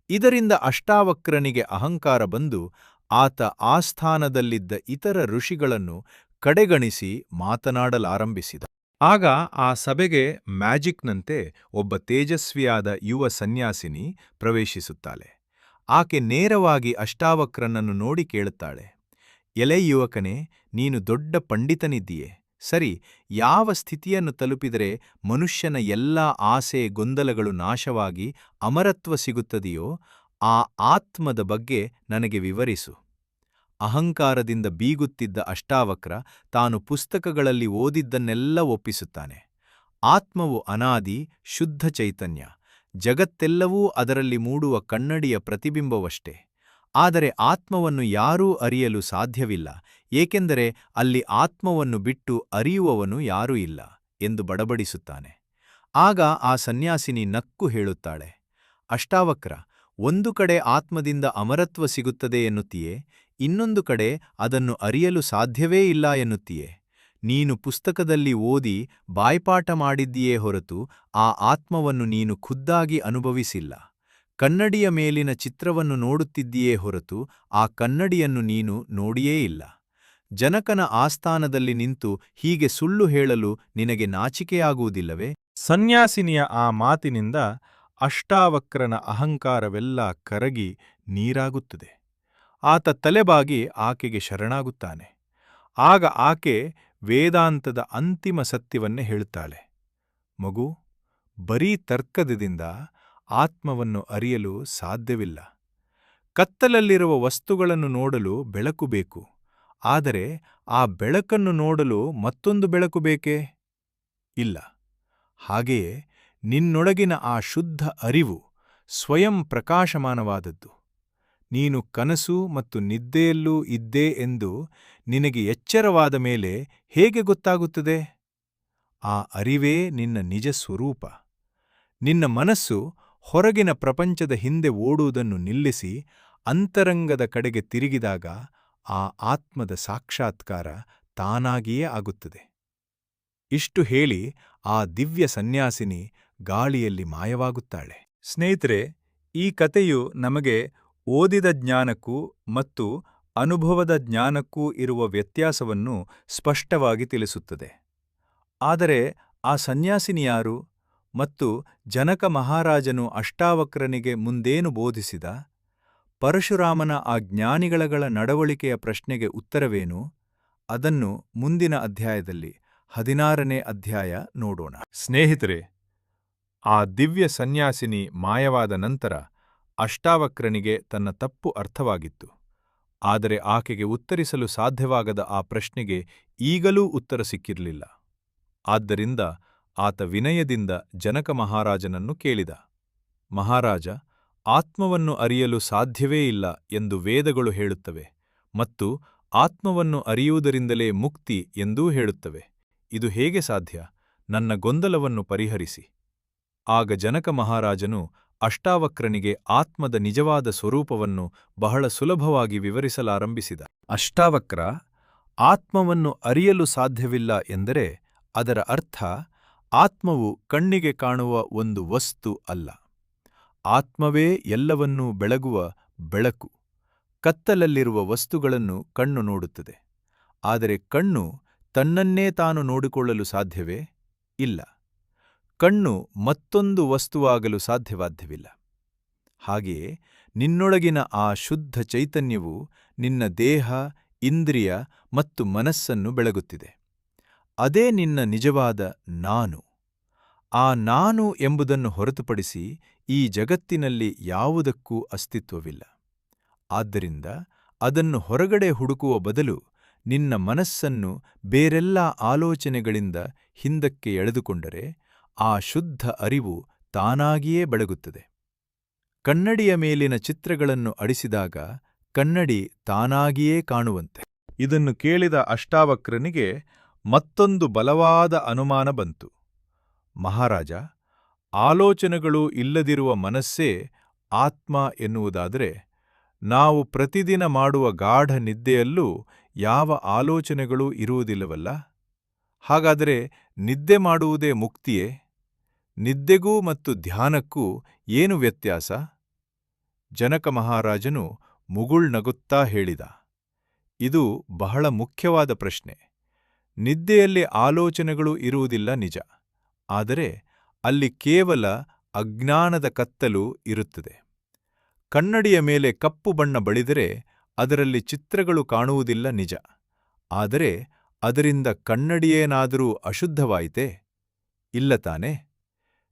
ಇದರಿಂದ ಅಷ್ಟಾವಕ್ರನಿಗೆ ಅಹಂಕಾರ ಬಂದು ಆತ ಆಸ್ಥಾನದಲ್ಲಿದ್ದ ಇತರ ಋಷಿಗಳನ್ನು ಕಡೆಗಣಿಸಿ ಮಾತನಾಡಲಾರಂಭಿಸಿದ. ಆಗ ಆ ಸಭೆಗೆ ಮ್ಯಾಜಿಕ್ನಂತೆ ಒಬ್ಬ ತೇಜಸ್ವಿಯಾದ ಯುವ ಸನ್ಯಾಸಿನಿ ಪ್ರವೇಶಿಸುತ್ತಾಳೆ. ಆಕೆ ನೇರವಾಗಿ ಅಷ್ಟಾವಕ್ರನನ್ನು ನೋಡಿ ಕೇಳುತ್ತಾಳೆ, ಎಲೆ ಯುವಕನೇ, ನೀನು ದೊಡ್ಡ ಪಂಡಿತನಿದ್ದೀಯೆ. ಸರಿ, ಯಾವ ಸ್ಥಿತಿಯನ್ನು ತಲುಪಿದರೆ ಮನುಷ್ಯನ ಎಲ್ಲಾ ಆಸೆ ಗೊಂದಲಗಳು ನಾಶವಾಗಿ ಅಮರತ್ವ ಸಿಗುತ್ತದೆಯೋ ಆ ಆತ್ಮದ ಬಗ್ಗೆ ನನಗೆ ವಿವರಿಸು. ಅಹಂಕಾರದಿಂದ ಬೀಗುತ್ತಿದ್ದ ಅಷ್ಟಾವಕ್ರ ತಾನು ಪುಸ್ತಕಗಳಲ್ಲಿ ಓದಿದ್ದನ್ನೆಲ್ಲ ಒಪ್ಪಿಸುತ್ತಾನೆ. ಆತ್ಮವು ಅನಾದಿ, ಶುದ್ಧ ಚೈತನ್ಯ. ಜಗತ್ತೆಲ್ಲವೂ ಅದರಲ್ಲಿ ಮೂಡುವ ಕನ್ನಡಿಯ ಪ್ರತಿಬಿಂಬವಷ್ಟೇ. ಆದರೆ ಆತ್ಮವನ್ನು ಯಾರೂ ಅರಿಯಲು ಸಾಧ್ಯವಿಲ್ಲ, ಏಕೆಂದರೆ ಅಲ್ಲಿ ಆತ್ಮವನ್ನು ಬಿಟ್ಟು ಅರಿಯುವವನು ಯಾರೂ ಇಲ್ಲ ಎಂದು ಬಡಬಡಿಸುತ್ತಾನೆ. ಆಗ ಆ ಸನ್ಯಾಸಿನಿ ನಕ್ಕು ಹೇಳುತ್ತಾಳೆ, ಅಷ್ಟಾವಕ್ರ, ಒಂದು ಕಡೆ ಆತ್ಮದಿಂದ ಅಮರತ್ವ ಸಿಗುತ್ತದೆ ಎನ್ನುತ್ತೀಯೇ, ಇನ್ನೊಂದು ಕಡೆ ಅದನ್ನು ಅರಿಯಲು ಸಾಧ್ಯವೇ ಇಲ್ಲ ಎನ್ನುತ್ತೀಯೇ. ನೀನು ಪುಸ್ತಕದಲ್ಲಿ ಓದಿ ಬಾಯ್ಪಾಠ ಮಾಡಿದ್ದೀಯೇ ಹೊರತು ಆ ಆತ್ಮವನ್ನು ನೀನು ಖುದ್ದಾಗಿ ಅನುಭವಿಸಿಲ್ಲ. ಕನ್ನಡಿಯ ಮೇಲಿನ ಚಿತ್ರವನ್ನು ನೋಡುತ್ತಿದ್ದೀಯೇ ಹೊರತು ಆ ಕನ್ನಡಿಯನ್ನು ನೀನು ನೋಡಿಯೇ ಇಲ್ಲ. ಜನಕನ ಆಸ್ಥಾನದಲ್ಲಿ ನಿಂತು ಹೀಗೆ ಸುಳ್ಳು ಹೇಳಲು ನಿನಗೆ ನಾಚಿಕೆಯಾಗುವುದಿಲ್ಲವೇ? ಸನ್ಯಾಸಿನಿಯ ಆ ಮಾತಿನಿಂದ ಅಷ್ಟಾವಕ್ರನ ಅಹಂಕಾರವೆಲ್ಲ ಕರಗಿ ನೀರಾಗುತ್ತದೆ. ಆತ ತಲೆಬಾಗಿ ಆಕೆಗೆ ಶರಣಾಗುತ್ತಾನೆ. ಆಗ ಆಕೆ ವೇದಾಂತದ ಅಂತಿಮ ಸತ್ಯವನ್ನೇ ಹೇಳುತ್ತಾಳೆ. ಮಗು, ಬರೀ ತರ್ಕದಿಂದ ಆತ್ಮವನ್ನು ಅರಿಯಲು ಸಾಧ್ಯವಿಲ್ಲ. ಕತ್ತಲಲ್ಲಿರುವ ವಸ್ತುಗಳನ್ನು ನೋಡಲು ಬೆಳಕು ಬೇಕು, ಆದರೆ ಆ ಬೆಳಕನ್ನು ನೋಡಲು ಮತ್ತೊಂದು ಬೆಳಕು ಬೇಕೇ? ಇಲ್ಲ. ಹಾಗೆಯೇ ನಿನ್ನೊಳಗಿನ ಆ ಶುದ್ಧ ಅರಿವು ಸ್ವಯಂ ಪ್ರಕಾಶಮಾನವಾದದ್ದು. ನೀನು ಕನಸು ಮತ್ತು ನಿದ್ದೆಯಲ್ಲೂ ಇದ್ದೆ ಎಂದು ನಿನಗೆ ಎಚ್ಚರವಾದ ಮೇಲೆ ಹೇಗೆ ಗೊತ್ತಾಗುತ್ತದೆ? ಆ ಅರಿವೇ ನಿನ್ನ ನಿಜ ಸ್ವರೂಪ. ನಿನ್ನ ಮನಸ್ಸು ಹೊರಗಿನ ಪ್ರಪಂಚದ ಹಿಂದೆ ಓಡುವುದನ್ನು ನಿಲ್ಲಿಸಿ ಅಂತರಂಗದ ಕಡೆಗೆ ತಿರುಗಿದಾಗ ಆ ಆತ್ಮದ ಸಾಕ್ಷಾತ್ಕಾರ ತಾನಾಗಿಯೇ ಆಗುತ್ತದೆ. ಇಷ್ಟು ಹೇಳಿ ಆ ದಿವ್ಯ ಸನ್ಯಾಸಿನಿ ಗಾಳಿಯಲ್ಲಿ ಮಾಯವಾಗುತ್ತಾಳೆ. ಸ್ನೇಹಿತರೆ, ಈ ಕಥೆಯು ನಮಗೆ ಓದಿದ ಜ್ಞಾನಕ್ಕೂ ಮತ್ತು ಅನುಭವದ ಜ್ಞಾನಕ್ಕೂ ಇರುವ ವ್ಯತ್ಯಾಸವನ್ನು ಸ್ಪಷ್ಟವಾಗಿ ತಿಳಿಸುತ್ತದೆ. ಆದರೆ ಆ ಸನ್ಯಾಸಿನಿಯಾರು ಮತ್ತು ಜನಕ ಮಹಾರಾಜನು ಅಷ್ಟಾವಕ್ರನಿಗೆ ಮುಂದೇನು ಬೋಧಿಸಿದ? ಪರಶುರಾಮನ ಆ ಜ್ಞಾನಿಗಳ ನಡವಳಿಕೆಯ ಪ್ರಶ್ನೆಗೆ ಉತ್ತರವೇನು? ಅದನ್ನು ಮುಂದಿನ ಅಧ್ಯಾಯದಲ್ಲಿ 16ನೇ ಅಧ್ಯಾಯ ನೋಡೋಣ. ಸ್ನೇಹಿತರೆ, ಆ ದಿವ್ಯ ಸನ್ಯಾಸಿನಿ ಮಾಯವಾದ ನಂತರ ಅಷ್ಟಾವಕ್ರನಿಗೆ ತನ್ನ ತಪ್ಪು ಅರ್ಥವಾಗಿತ್ತು. ಆದರೆ ಆಕೆಗೆ ಉತ್ತರಿಸಲು ಸಾಧ್ಯವಾಗದ ಆ ಪ್ರಶ್ನೆಗೆ ಈಗಲೂ ಉತ್ತರ ಸಿಕ್ಕಿರಲಿಲ್ಲ. ಆದ್ದರಿಂದ ಆತ ವಿನಯದಿಂದ ಜನಕ ಮಹಾರಾಜನನ್ನು ಕೇಳಿದ, ಮಹಾರಾಜ, ಆತ್ಮವನ್ನು ಅರಿಯಲು ಸಾಧ್ಯವೇ ಇಲ್ಲ ಎಂದು ವೇದಗಳು ಹೇಳುತ್ತವೆ ಮತ್ತು ಆತ್ಮವನ್ನು ಅರಿಯುವುದರಿಂದಲೇ ಮುಕ್ತಿ ಎಂದೂ ಹೇಳುತ್ತವೆ. ಇದು ಹೇಗೆ ಸಾಧ್ಯ? ನನ್ನ ಗೊಂದಲವನ್ನು ಪರಿಹರಿಸಿ. ಆಗ ಜನಕ ಮಹಾರಾಜನು ಅಷ್ಟಾವಕ್ರನಿಗೆ ಆತ್ಮದ ನಿಜವಾದ ಸ್ವರೂಪವನ್ನು ಬಹಳ ಸುಲಭವಾಗಿ ವಿವರಿಸಲಾರಂಭಿಸಿದ. ಅಷ್ಟಾವಕ್ರ, ಆತ್ಮವನ್ನು ಅರಿಯಲು ಸಾಧ್ಯವಿಲ್ಲ ಎಂದರೆ ಅದರ ಅರ್ಥ ಆತ್ಮವು ಕಣ್ಣಿಗೆ ಕಾಣುವ ಒಂದು ವಸ್ತು ಅಲ್ಲ. ಆತ್ಮವೇ ಎಲ್ಲವನ್ನೂ ಬೆಳಗುವ ಬೆಳಕು. ಕತ್ತಲಲ್ಲಿರುವ ವಸ್ತುಗಳನ್ನು ಕಣ್ಣು ನೋಡುತ್ತದೆ, ಆದರೆ ಕಣ್ಣು ತನ್ನನ್ನೇ ತಾನು ನೋಡಿಕೊಳ್ಳಲು ಸಾಧ್ಯವೇ? ಇಲ್ಲ. ಕಣ್ಣು ಮತ್ತೊಂದು ವಸ್ತುವಾಗಲು ಸಾಧ್ಯವಿಲ್ಲ. ಹಾಗೆಯೇ ನಿನ್ನೊಳಗಿನ ಆ ಶುದ್ಧ ಚೈತನ್ಯವು ನಿನ್ನ ದೇಹ, ಇಂದ್ರಿಯ ಮತ್ತು ಮನಸ್ಸನ್ನು ಬೆಳಗುತ್ತಿದೆ. ಅದೇ ನಿನ್ನ ನಿಜವಾದ ನಾನು. ಆ ನಾನು ಎಂಬುದನ್ನು ಹೊರತುಪಡಿಸಿ ಈ ಜಗತ್ತಿನಲ್ಲಿ ಯಾವುದಕ್ಕೂ ಅಸ್ತಿತ್ವವಿಲ್ಲ. ಆದ್ದರಿಂದ ಅದನ್ನು ಹೊರಗಡೆ ಹುಡುಕುವ ಬದಲು ನಿನ್ನ ಮನಸ್ಸನ್ನು ಬೇರೆಲ್ಲ ಆಲೋಚನೆಗಳಿಂದ ಹಿಂದಕ್ಕೆ ಎಳೆದುಕೊಂಡರೆ ಆ ಶುದ್ಧ ಅರಿವು ತಾನಾಗಿಯೇ ಬೆಳಗುತ್ತದೆ. ಕನ್ನಡಿಯ ಮೇಲಿನ ಚಿತ್ರಗಳನ್ನು ಅಳಿಸಿದಾಗ ಕನ್ನಡಿ ತಾನಾಗಿಯೇ ಕಾಣುವಂತೆ. ಇದನ್ನು ಕೇಳಿದ ಅಷ್ಟಾವಕ್ರನಿಗೆ ಮತ್ತೊಂದು ಬಲವಾದ ಅನುಮಾನ ಬಂತು. ಮಹಾರಾಜ, ಆಲೋಚನೆಗಳು ಇಲ್ಲದಿರುವ ಮನಸ್ಸೇ ಆತ್ಮ ಎನ್ನುವುದಾದರೆ, ನಾವು ಪ್ರತಿದಿನ ಮಾಡುವ ಗಾಢ ನಿದ್ದೆಯಲ್ಲೂ ಯಾವ ಆಲೋಚನೆಗಳೂ ಇರುವುದಿಲ್ಲವಲ್ಲ? ಹಾಗಾದರೆ ನಿದ್ದೆ ಮಾಡುವುದೇ ಮುಕ್ತಿಯೇ? ನಿದ್ದೆಗೂ ಮತ್ತು ಧ್ಯಾನಕ್ಕೂ ಏನು ವ್ಯತ್ಯಾಸ? ಜನಕ ಮಹಾರಾಜನು ಮುಗುಳ್ನಗುತ್ತಾ ಹೇಳಿದ, ಇದು ಬಹಳ ಮುಖ್ಯವಾದ ಪ್ರಶ್ನೆ. ನಿದ್ದೆಯಲ್ಲಿ ಆಲೋಚನೆಗಳು ಇರುವುದಿಲ್ಲ ನಿಜ, ಆದರೆ ಅಲ್ಲಿ ಕೇವಲ ಅಜ್ಞಾನದ ಕತ್ತಲು ಇರುತ್ತದೆ. ಕನ್ನಡಿಯ ಮೇಲೆ ಕಪ್ಪು ಬಣ್ಣ ಬಳಿದರೆ ಅದರಲ್ಲಿ ಚಿತ್ರಗಳು ಕಾಣುವುದಿಲ್ಲ ನಿಜ, ಆದರೆ ಅದರಿಂದ ಕನ್ನಡಿಯೇನಾದರೂ ಅಶುದ್ಧವಾಯಿತೇ? ಇಲ್ಲ ತಾನೆ?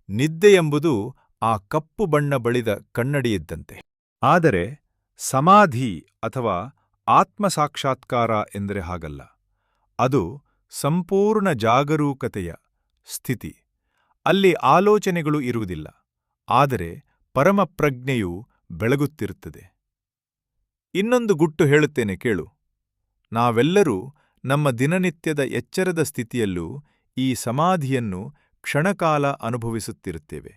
ನಿದ್ದೆಯೆಂಬುದು ಆ ಕಪ್ಪು ಬಣ್ಣ ಬಳಿದ ಕನ್ನಡಿಯಿದ್ದಂತೆ. ಆದರೆ ಸಮಾಧಿ ಅಥವಾ ಆತ್ಮಸಾಕ್ಷಾತ್ಕಾರ ಎಂದರೆ ಹಾಗಲ್ಲ. ಅದು ಸಂಪೂರ್ಣ ಜಾಗರೂಕತೆಯ ಸ್ಥಿತಿ. ಅಲ್ಲಿ ಆಲೋಚನೆಗಳು ಇರುವುದಿಲ್ಲ, ಆದರೆ ಪರಮಪ್ರಜ್ಞೆಯು ಬೆಳಗುತ್ತಿರುತ್ತದೆ. ಇನ್ನೊಂದು ಗುಟ್ಟು ಹೇಳುತ್ತೇನೆ ಕೇಳು. ನಾವೆಲ್ಲರೂ ನಮ್ಮ ದಿನನಿತ್ಯದ ಎಚ್ಚರದ ಸ್ಥಿತಿಯಲ್ಲೂ ಈ ಸಮಾಧಿಯನ್ನು ಕ್ಷಣಕಾಲ ಅನುಭವಿಸುತ್ತಿರುತ್ತೇವೆ.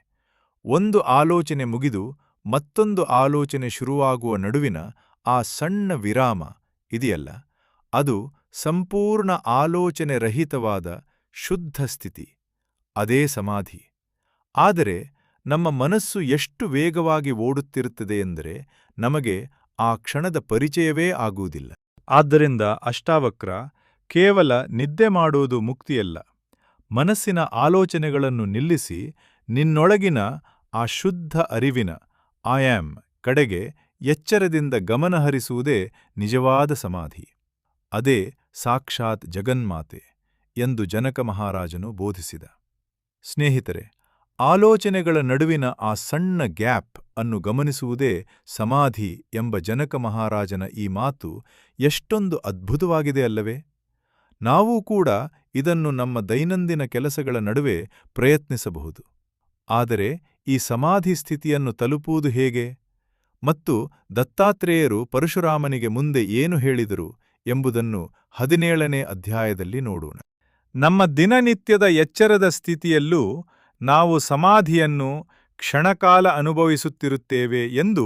ಒಂದು ಆಲೋಚನೆ ಮುಗಿದು ಮತ್ತೊಂದು ಆಲೋಚನೆ ಶುರುವಾಗುವ ನಡುವಿನ ಆ ಸಣ್ಣ ವಿರಾಮ ಇದೆಯಲ್ಲ, ಅದು ಸಂಪೂರ್ಣ ಆಲೋಚನೆ ರಹಿತವಾದ ಶುದ್ಧ ಸ್ಥಿತಿ. ಅದೇ ಸಮಾಧಿ. ಆದರೆ ನಮ್ಮ ಮನಸ್ಸು ಎಷ್ಟು ವೇಗವಾಗಿ ಓಡುತ್ತಿರುತ್ತದೆ ಎಂದರೆ ನಮಗೆ ಆ ಕ್ಷಣದ ಪರಿಚಯವೇ ಆಗುವುದಿಲ್ಲ. ಆದ್ದರಿಂದ ಅಷ್ಟಾವಕ್ರ ಕೇವಲ ನಿದ್ದೆ ಮಾಡುವುದು ಮುಕ್ತಿಯಲ್ಲ. ಮನಸ್ಸಿನ ಆಲೋಚನೆಗಳನ್ನು ನಿಲ್ಲಿಸಿ ನಿನ್ನೊಳಗಿನ ಆ ಶುದ್ಧ ಅರಿವಿನ ಐ ಆಮ್ ಕಡೆಗೆ ಎಚ್ಚರದಿಂದ ಗಮನಹರಿಸುವುದೇ ನಿಜವಾದ ಸಮಾಧಿ. ಅದೇ ಸಾಕ್ಷಾತ್ ಜಗನ್ಮಾತೆ ಎಂದು ಜನಕ ಮಹಾರಾಜನು ಬೋಧಿಸಿದ. ಸ್ನೇಹಿತರೆ, ಆಲೋಚನೆಗಳ ನಡುವಿನ ಆ ಸಣ್ಣ ಗ್ಯಾಪ್ ಅನ್ನು ಗಮನಿಸುವುದೇ ಸಮಾಧಿ ಎಂಬ ಜನಕ ಮಹಾರಾಜನ ಈ ಮಾತು ಎಷ್ಟೊಂದು ಅದ್ಭುತವಾಗಿದೆ ಅಲ್ಲವೇ? ನಾವೂ ಕೂಡ ಇದನ್ನು ನಮ್ಮ ದೈನಂದಿನ ಕೆಲಸಗಳ ನಡುವೆ ಪ್ರಯತ್ನಿಸಬಹುದು. ಆದರೆ ಈ ಸಮಾಧಿ ಸ್ಥಿತಿಯನ್ನು ತಲುಪುವುದು ಹೇಗೆ? ಮತ್ತು ದತ್ತಾತ್ರೇಯರು ಪರಶುರಾಮನಿಗೆ ಮುಂದೆ ಏನು ಹೇಳಿದರು ಎಂಬುದನ್ನು 17ನೇ ಅಧ್ಯಾಯದಲ್ಲಿ ನೋಡೋಣ. ನಮ್ಮ ದಿನನಿತ್ಯದ ಎಚ್ಚರದ ಸ್ಥಿತಿಯಲ್ಲೂ ನಾವು ಸಮಾಧಿಯನ್ನು ಕ್ಷಣಕಾಲ ಅನುಭವಿಸುತ್ತಿರುತ್ತೇವೆ ಎಂದು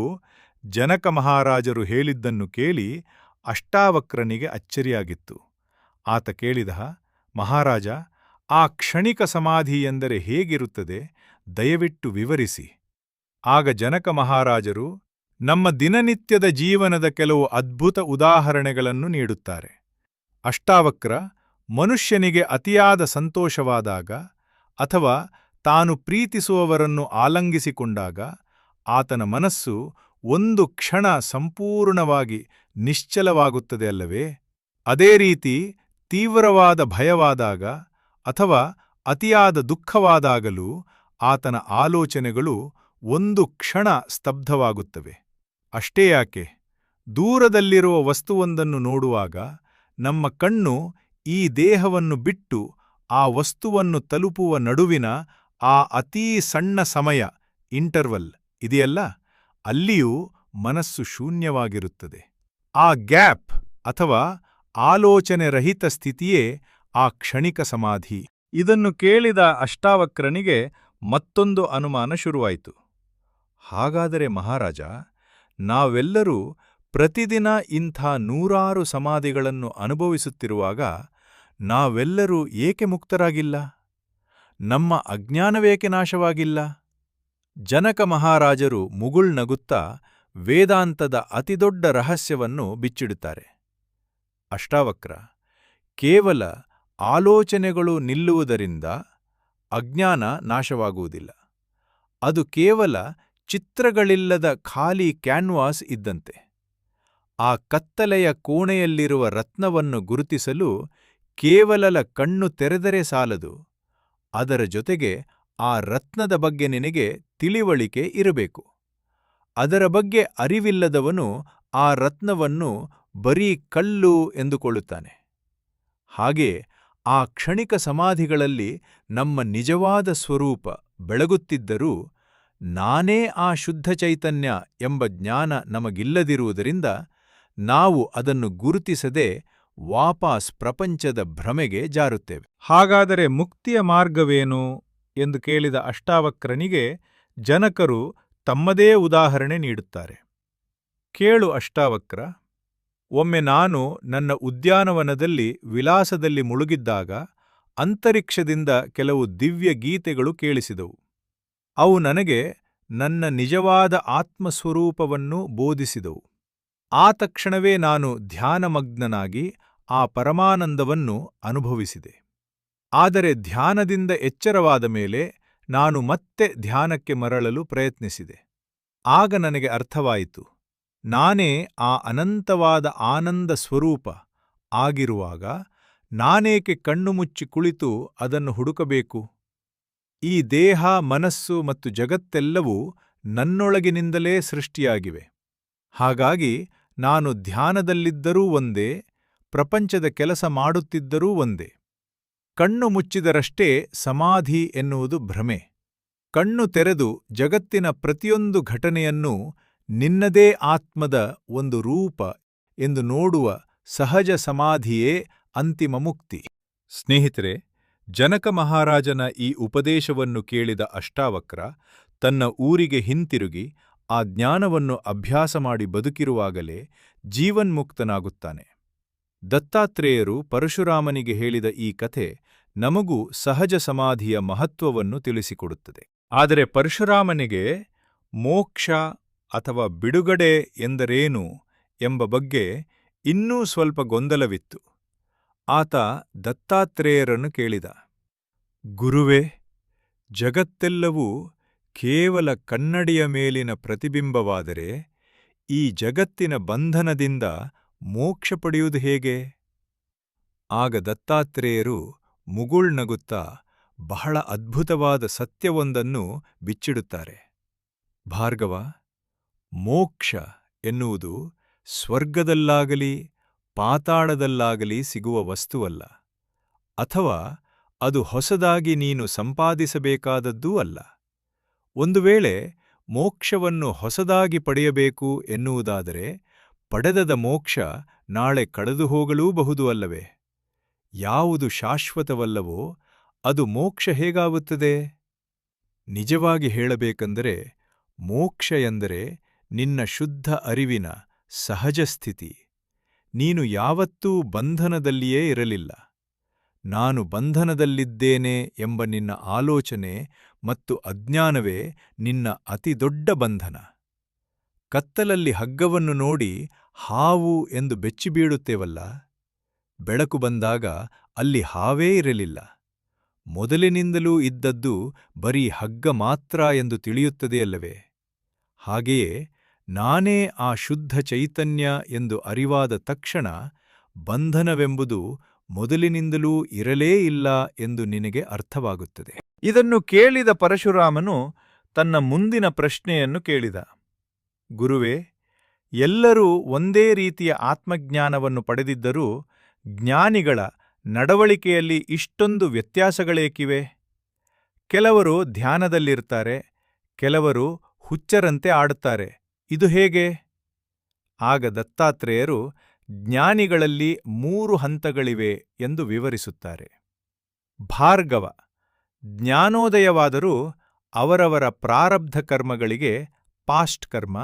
ಜನಕ ಮಹಾರಾಜರು ಹೇಳಿದ್ದನ್ನು ಕೇಳಿ ಅಷ್ಟಾವಕ್ರನಿಗೆ ಅಚ್ಚರಿಯಾಗಿತ್ತು. ಆತ ಕೇಳಿದ, ಮಹಾರಾಜ, ಆ ಕ್ಷಣಿಕ ಸಮಾಧಿ ಎಂದರೆ ಹೇಗಿರುತ್ತದೆ? ದಯವಿಟ್ಟು ವಿವರಿಸಿ. ಆಗ ಜನಕ ಮಹಾರಾಜರು ನಮ್ಮ ದಿನನಿತ್ಯದ ಜೀವನದ ಕೆಲವು ಅದ್ಭುತ ಉದಾಹರಣೆಗಳನ್ನು ನೀಡುತ್ತಾರೆ. ಅಷ್ಟಾವಕ್ರ ಮನುಷ್ಯನಿಗೆ ಅತಿಯಾದ ಸಂತೋಷವಾದಾಗ ಅಥವಾ ತಾನು ಪ್ರೀತಿಸುವವರನ್ನು ಆಲಂಗಿಸಿಕೊಂಡಾಗ ಆತನ ಮನಸ್ಸು ಒಂದು ಕ್ಷಣ ಸಂಪೂರ್ಣವಾಗಿ ನಿಶ್ಚಲವಾಗುತ್ತದೆ ಅಲ್ಲವೇ? ಅದೇ ರೀತಿ ತೀವ್ರವಾದ ಭಯವಾದಾಗ ಅಥವಾ ಅತಿಯಾದ ದುಃಖವಾದಾಗಲೂ ಆತನ ಆಲೋಚನೆಗಳು ಒಂದು ಕ್ಷಣ ಸ್ತಬ್ಧವಾಗುತ್ತವೆ. ಅಷ್ಟೇ ಯಾಕೆ, ದೂರದಲ್ಲಿರುವ ವಸ್ತುವೊಂದನ್ನು ನೋಡುವಾಗ ನಮ್ಮ ಕಣ್ಣು ಈ ದೇಹವನ್ನು ಬಿಟ್ಟು ಆ ವಸ್ತುವನ್ನು ತಲುಪುವ ನಡುವಿನ ಆ ಅತೀ ಸಣ್ಣ ಸಮಯ ಇಂಟರ್ವಲ್ ಇದೆಯಲ್ಲ, ಅಲ್ಲಿಯೂ ಮನಸ್ಸು ಶೂನ್ಯವಾಗಿರುತ್ತದೆ. ಆ ಗ್ಯಾಪ್ ಅಥವಾ ಆಲೋಚನೆ ರಹಿತ ಸ್ಥಿತಿಯೇ ಆ ಕ್ಷಣಿಕ ಸಮಾಧಿ. ಇದನ್ನು ಕೇಳಿದ ಅಷ್ಟಾವಕ್ರನಿಗೆ ಮತ್ತೊಂದು ಅನುಮಾನ ಶುರುವಾಯಿತು. ಹಾಗಾದರೆ ಮಹಾರಾಜ, ನಾವೆಲ್ಲರೂ ಪ್ರತಿದಿನ ಇಂಥ 100 ಸಮಾಧಿಗಳನ್ನು ಅನುಭವಿಸುತ್ತಿರುವಾಗ ನಾವೆಲ್ಲರೂ ಏಕೆ ಮುಕ್ತರಾಗಿಲ್ಲ? ನಮ್ಮ ಅಜ್ಞಾನವೇಕೆ ನಾಶವಾಗಿಲ್ಲ? ಜನಕ ಮಹಾರಾಜರು ಮುಗುಳ್ನಗುತ್ತಾ ವೇದಾಂತದ ಅತಿದೊಡ್ಡ ರಹಸ್ಯವನ್ನು ಬಿಚ್ಚಿಡುತ್ತಾರೆ. ಅಷ್ಟಾವಕ್ರ, ಕೇವಲ ಆಲೋಚನೆಗಳು ನಿಲ್ಲುವುದರಿಂದ ಅಜ್ಞಾನ ನಾಶವಾಗುವುದಿಲ್ಲ. ಅದು ಕೇವಲ ಚಿತ್ರಗಳಿಲ್ಲದ ಖಾಲಿ ಕ್ಯಾನ್ವಾಸ್ ಇದ್ದಂತೆ. ಆ ಕತ್ತಲೆಯ ಕೋಣೆಯಲ್ಲಿರುವ ರತ್ನವನ್ನು ಗುರುತಿಸಲು ಕೇವಲ ಕಣ್ಣು ತೆರೆದರೆ ಸಾಲದು. ಅದರ ಜೊತೆಗೆ ಆ ರತ್ನದ ಬಗ್ಗೆ ನಿನಗೆ ತಿಳಿವಳಿಕೆ ಇರಬೇಕು. ಅದರ ಬಗ್ಗೆ ಅರಿವಿಲ್ಲದವನು ಆ ರತ್ನವನ್ನು ಬರೀ ಕಲ್ಲು ಎಂದುಕೊಳ್ಳುತ್ತಾನೆ. ಹಾಗೆ ಆ ಕ್ಷಣಿಕ ಸಮಾಧಿಗಳಲ್ಲಿ ನಮ್ಮ ನಿಜವಾದ ಸ್ವರೂಪ ಬೆಳಗುತ್ತಿದ್ದರೂ ನಾನೇ ಆ ಶುದ್ಧ ಚೈತನ್ಯ ಎಂಬ ಜ್ಞಾನ ನಮಗಿಲ್ಲದಿರುವುದರಿಂದ ನಾವು ಅದನ್ನು ಗುರುತಿಸದೆ ವಾಪಸ್ ಪ್ರಪಂಚದ ಭ್ರಮೆಗೆ ಜಾರುತ್ತೇವೆ. ಹಾಗಾದರೆ ಮುಕ್ತಿಯ ಮಾರ್ಗವೇನು ಎಂದು ಕೇಳಿದ ಅಷ್ಟಾವಕ್ರನಿಗೆ ಜನಕರು ತಮ್ಮದೇ ಉದಾಹರಣೆ ನೀಡುತ್ತಾರೆ. ಕೇಳು ಅಷ್ಟಾವಕ್ರ, ಒಮ್ಮೆ ನಾನು ನನ್ನ ಉದ್ಯಾನವನದಲ್ಲಿ ವಿಲಾಸದಲ್ಲಿ ಮುಳುಗಿದ್ದಾಗ ಅಂತರಿಕ್ಷದಿಂದ ಕೆಲವು ದಿವ್ಯ ಗೀತೆಗಳು ಕೇಳಿಸಿದವು. ಅವು ನನಗೆ ನನ್ನ ನಿಜವಾದ ಆತ್ಮಸ್ವರೂಪವನ್ನು ಬೋಧಿಸಿದವು. ಆ ತಕ್ಷಣವೇ ನಾನು ಧ್ಯಾನಮಗ್ನನಾಗಿ ಆ ಪರಮಾನಂದವನ್ನು ಅನುಭವಿಸಿದೆ. ಆದರೆ ಧ್ಯಾನದಿಂದ ಎಚ್ಚರವಾದ ಮೇಲೆ ನಾನು ಮತ್ತೆ ಧ್ಯಾನಕ್ಕೆ ಮರಳಲು ಪ್ರಯತ್ನಿಸಿದೆ. ಆಗ ನನಗೆ ಅರ್ಥವಾಯಿತು, ನಾನೇ ಆ ಅನಂತವಾದ ಆನಂದ ಸ್ವರೂಪ ಆಗಿರುವಾಗ ನಾನೇಕೆ ಕಣ್ಣು ಮುಚ್ಚಿ ಕುಳಿತು ಅದನ್ನು ಹುಡುಕಬೇಕು? ಈ ದೇಹ, ಮನಸ್ಸು ಮತ್ತು ಜಗತ್ತೆಲ್ಲವೂ ನನ್ನೊಳಗಿನಿಂದಲೇ ಸೃಷ್ಟಿಯಾಗಿವೆ. ಹಾಗಾಗಿ ನಾನು ಧ್ಯಾನದಲ್ಲಿದ್ದರೂ ಒಂದೇ, ಪ್ರಪಂಚದ ಕೆಲಸ ಮಾಡುತ್ತಿದ್ದರೂ ಒಂದೇ. ಕಣ್ಣು ಮುಚ್ಚಿದರಷ್ಟೇ ಸಮಾಧಿ ಎನ್ನುವುದು ಭ್ರಮೆ. ಕಣ್ಣು ತೆರೆದು ಜಗತ್ತಿನ ಪ್ರತಿಯೊಂದು ಘಟನೆಯನ್ನೂ ನಿನ್ನದೇ ಆತ್ಮದ ಒಂದು ರೂಪ ಎಂದು ನೋಡುವ ಸಹಜ ಸಮಾಧಿಯೇ ಅಂತಿಮ ಮುಕ್ತಿ. ಸ್ನೇಹಿತರೆ, ಜನಕ ಮಹಾರಾಜನ ಈ ಉಪದೇಶವನ್ನು ಕೇಳಿದ ಅಷ್ಟಾವಕ್ರ ತನ್ನ ಊರಿಗೆ ಹಿಂತಿರುಗಿ ಆ ಜ್ಞಾನವನ್ನು ಅಭ್ಯಾಸ ಮಾಡಿ ಬದುಕಿರುವಾಗಲೇ ಜೀವನ್ಮುಕ್ತನಾಗುತ್ತಾನೆ. ದತ್ತಾತ್ರೇಯರು ಪರಶುರಾಮನಿಗೆ ಹೇಳಿದ ಈ ಕಥೆ ನಮಗೂ ಸಹಜ ಸಮಾಧಿಯ ಮಹತ್ವವನ್ನು ತಿಳಿಸಿಕೊಡುತ್ತದೆ. ಆದರೆ ಪರಶುರಾಮನಿಗೆ ಮೋಕ್ಷ ಅಥವಾ ಬಿಡುಗಡೆ ಎಂದರೇನು ಎಂಬ ಬಗ್ಗೆ ಇನ್ನೂ ಸ್ವಲ್ಪ ಗೊಂದಲವಿತ್ತು. ಆತ ದತ್ತಾತ್ರೇಯರನ್ನು ಕೇಳಿದ, ಗುರುವೇ, ಜಗತ್ತೆಲ್ಲವೂ ಕೇವಲ ಕನ್ನಡಿಯ ಮೇಲಿನ ಪ್ರತಿಬಿಂಬವಾದರೆ ಈ ಜಗತ್ತಿನ ಬಂಧನದಿಂದ ಮೋಕ್ಷ ಪಡೆಯುವುದು ಹೇಗೆ? ಆಗ ದತ್ತಾತ್ರೇಯರು ಮುಗುಳ್ನಗುತ್ತಾ ಬಹಳ ಅದ್ಭುತವಾದ ಸತ್ಯವೊಂದನ್ನು ಬಿಚ್ಚಿಡುತ್ತಾರೆ. ಭಾರ್ಗವ, ಮೋಕ್ಷ ಎನ್ನುವುದು ಸ್ವರ್ಗದಲ್ಲಾಗಲಿ ಪಾತಾಳದಲ್ಲಾಗಲಿ ಸಿಗುವ ವಸ್ತುವಲ್ಲ, ಅಥವಾ ಅದು ಹೊಸದಾಗಿ ನೀನು ಸಂಪಾದಿಸಬೇಕಾದದ್ದೂ ಅಲ್ಲ. ಒಂದು ವೇಳೆ ಮೋಕ್ಷವನ್ನು ಹೊಸದಾಗಿ ಪಡೆಯಬೇಕು ಎನ್ನುವುದಾದರೆ ಪಡೆದದ ಮೋಕ್ಷ ನಾಳೆ ಕಳೆದು ಹೋಗಲೂಬಹುದು ಅಲ್ಲವೇ? ಯಾವುದು ಶಾಶ್ವತವಲ್ಲವೋ ಅದು ಮೋಕ್ಷ ಹೇಗಾಗುತ್ತದೆ? ನಿಜವಾಗಿ ಹೇಳಬೇಕೆಂದರೆ ಮೋಕ್ಷ ಎಂದರೆ ನಿನ್ನ ಶುದ್ಧ ಅರಿವಿನ ಸಹಜ ಸ್ಥಿತಿ. ನೀನು ಯಾವತ್ತೂ ಬಂಧನದಲ್ಲಿಯೇ ಇರಲಿಲ್ಲ. ನಾನು ಬಂಧನದಲ್ಲಿದ್ದೇನೆ ಎಂಬ ನಿನ್ನ ಆಲೋಚನೆ ಮತ್ತು ಅಜ್ಞಾನವೇ ನಿನ್ನ ಅತಿದೊಡ್ಡ ಬಂಧನ. ಕತ್ತಲಲ್ಲಿ ಹಗ್ಗವನ್ನು ನೋಡಿ ಹಾವು ಎಂದು ಬೆಚ್ಚಿಬೀಳುತ್ತೇವಲ್ಲ, ಬೆಳಕು ಬಂದಾಗ ಅಲ್ಲಿ ಹಾವೇ ಇರಲಿಲ್ಲ. ಮೊದಲಿನಿಂದಲೂ ಇದ್ದದ್ದು ಬರೀ ಹಗ್ಗ ಮಾತ್ರ ಎಂದು ತಿಳಿಯುತ್ತದೆಯಲ್ಲವೇ? ಹಾಗೆಯೇ ನಾನೇ ಆ ಶುದ್ಧ ಚೈತನ್ಯ ಎಂದು ಅರಿವಾದ ತಕ್ಷಣ ಬಂಧನವೆಂಬುದು ಮೊದಲಿನಿಂದಲೂ ಇರಲೇ ಇಲ್ಲ ಎಂದು ನಿನಗೆ ಅರ್ಥವಾಗುತ್ತದೆ. ಇದನ್ನು ಕೇಳಿದ ಪರಶುರಾಮನು ತನ್ನ ಮುಂದಿನ ಪ್ರಶ್ನೆಯನ್ನು ಕೇಳಿದ. ಗುರುವೇ, ಎಲ್ಲರೂ ಒಂದೇ ರೀತಿಯ ಆತ್ಮಜ್ಞಾನವನ್ನು ಪಡೆದಿದ್ದರೂ ಜ್ಞಾನಿಗಳ ನಡವಳಿಕೆಯಲ್ಲಿ ಇಷ್ಟೊಂದು ವ್ಯತ್ಯಾಸಗಳೇಕಿವೆ? ಕೆಲವರು ಧ್ಯಾನದಲ್ಲಿರ್ತಾರೆ, ಕೆಲವರು ಹುಚ್ಚರಂತೆ ಆಡುತ್ತಾರೆ. ಇದು ಹೇಗೆ? ಆಗ ದತ್ತಾತ್ರೇಯರು ಜ್ಞಾನಿಗಳಲ್ಲಿ 3 ಹಂತಗಳಿವೆ ಎಂದು ವಿವರಿಸುತ್ತಾರೆ. ಭಾರ್ಗವ, ಜ್ಞಾನೋದಯವಾದರೂ ಅವರವರ ಪ್ರಾರಬ್ಧ ಕರ್ಮಗಳಿಗೆ, ಪಾಸ್ಟ್ ಕರ್ಮ